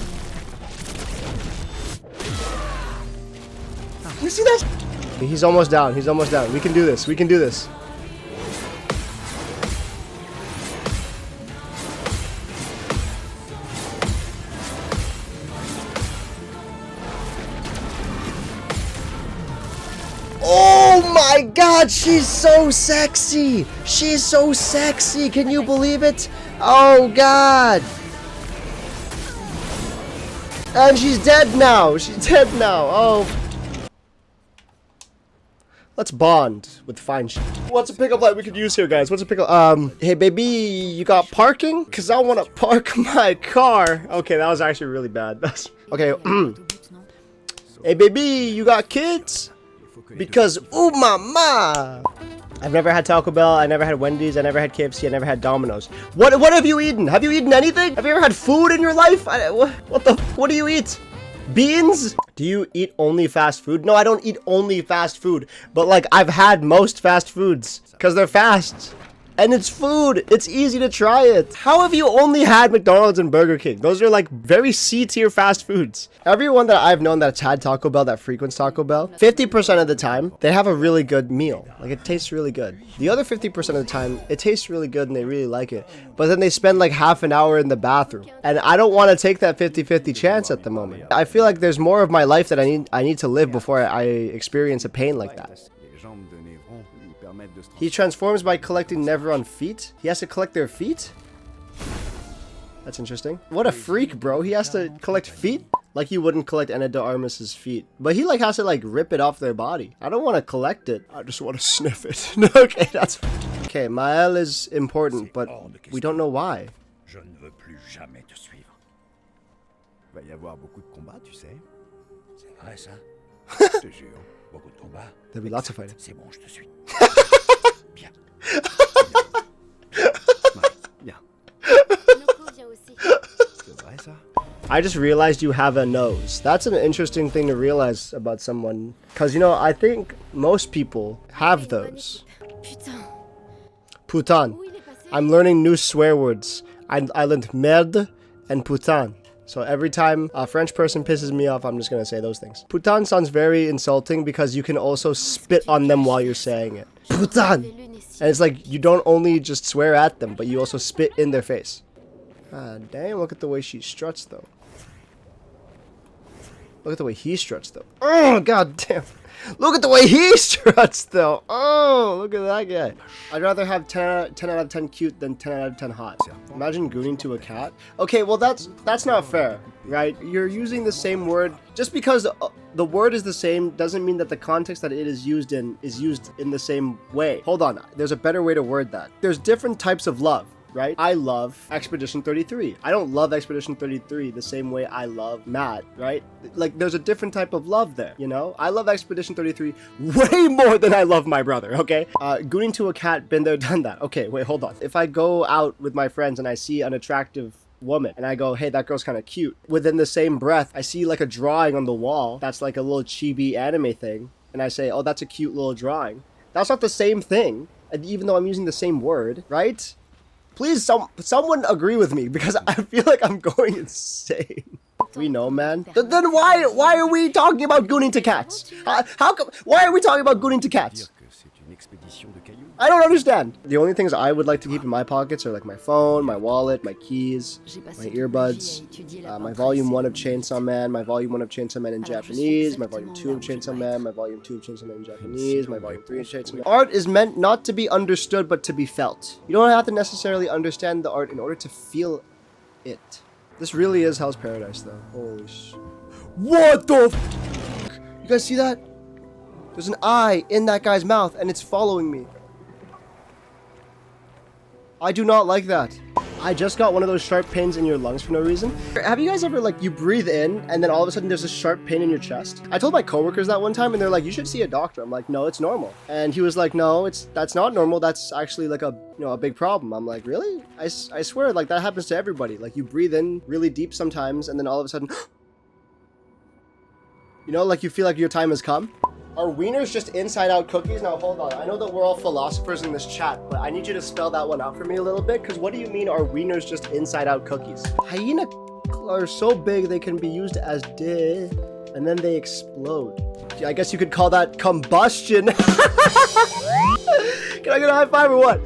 You see that? He's almost down. He's almost down. We can do this. We can do this. Oh my god, she's so sexy. She's so sexy. Can you believe it? Oh god. And she's dead now. She's dead now. Oh. Let's bond with fine shit. What's a pickup line we could use here, guys? What's a pickup? Hey, baby, you got parking? Because I want to park my car. Okay, that was actually really bad. Okay. Hey, baby, you got kids? Because, ooh, mama. I've never had Taco Bell. I never had Wendy's. I never had KFC. I never had Domino's. What have you eaten? Have you eaten anything? Have you ever had food in your life? What do you eat? Beans? Do you eat only fast food? No, I don't eat only fast food. But like, I've had most fast foods because they're fast. And it's food. It's easy to try it. How have you only had McDonald's and Burger King? Those are like very C-tier fast foods. Everyone that I've known that's had Taco Bell, that frequents Taco Bell, 50% of the time, they have a really good meal. Like, it tastes really good. The other 50% of the time, it tastes really good and they really like it. But then they spend like half an hour in the bathroom. And I don't want to take that 50-50 chance at the moment. I feel like there's more of my life that I need to live before I experience a pain like that. He transforms by collecting Neveron feet? He has to collect their feet? That's interesting. What a freak, bro. He has to collect feet? Like you wouldn't collect Ana de Armas's feet. But he like has to like rip it off their body. I don't want to collect it. I just want to sniff it. Okay, that's... Okay, Maël is important, but we don't know why. Je ne veux plus jamais te suivre. Va y avoir beaucoup de combats, tu sais. C'est vrai ça. Je te jure, beaucoup de combats. There'll be lots of fighting. C'est bon, je te suis. Bien. Bien. C'est vrai ça. I just realized you have a nose. That's an interesting thing to realize about someone. Because, you know, I think most people have those. Putain. I'm learning new swear words. I learned merde and putain. So every time a French person pisses me off, I'm just going to say those things. Putain sounds very insulting because you can also spit on them while you're saying it. Putain! And it's like, you don't only just swear at them, but you also spit in their face. Ah, damn, look at the way she struts, though. Look at the way he struts, though. Oh, god damn. Look at the way he struts, though. Oh, look at that guy. I'd rather have 10 out of 10 cute than 10 out of 10 hot. Imagine gooning to a cat. Okay, well, that's not fair, right? You're using the same word. Just because the word is the same doesn't mean that the context that it is used in the same way. Hold on. There's a better way to word that. There's different types of love. Right? I love Expedition 33. I don't love Expedition 33 the same way I love Matt, right? Like, there's a different type of love there, you know? I love Expedition 33 way more than I love my brother, okay? Gooning to a cat, been there, done that. Okay, wait, hold on. If I go out with my friends and I see an attractive woman and I go, hey, that girl's kind of cute. Within the same breath, I see like a drawing on the wall that's like a little chibi anime thing. And I say, oh, that's a cute little drawing. That's not the same thing, even though I'm using the same word, right? Please, someone agree with me, because I feel like I'm going insane. We know, man. Then why are we talking about gooning to cats? How come? Why are we talking about gooning to cats? I don't understand. The only things I would like to keep in my pockets are like my phone, my wallet, my keys, my earbuds, my volume 1 of Chainsaw Man, my volume 1 of Chainsaw Man in Japanese, my volume 2 of Chainsaw Man, my volume 2 of Chainsaw Man in Japanese, my volume 3 of Chainsaw Man. Art is meant not to be understood, but to be felt. You don't have to necessarily understand the art in order to feel it. This really is Hell's Paradise, though. Holy sh... What the f***? You guys see that? There's an eye in that guy's mouth, and it's following me. I do not like that. I just got one of those sharp pains in your lungs for no reason. Have you guys ever, like, you breathe in, and then all of a sudden there's a sharp pain in your chest? I told my coworkers that one time, and they're like, you should see a doctor. I'm like, no, it's normal. And he was like, no, that's not normal. That's actually, like, a big problem. I'm like, really? I swear, like, that happens to everybody. Like, you breathe in really deep sometimes, and then all of a sudden, you know, like, you feel like your time has come. Are wieners just inside-out cookies? Now, hold on. I know that we're all philosophers in this chat, but I need you to spell that one out for me a little bit, because what do you mean are wieners just inside-out cookies? Hyena are so big they can be used as and then they explode. I guess you could call that combustion. Can I get a high five or what?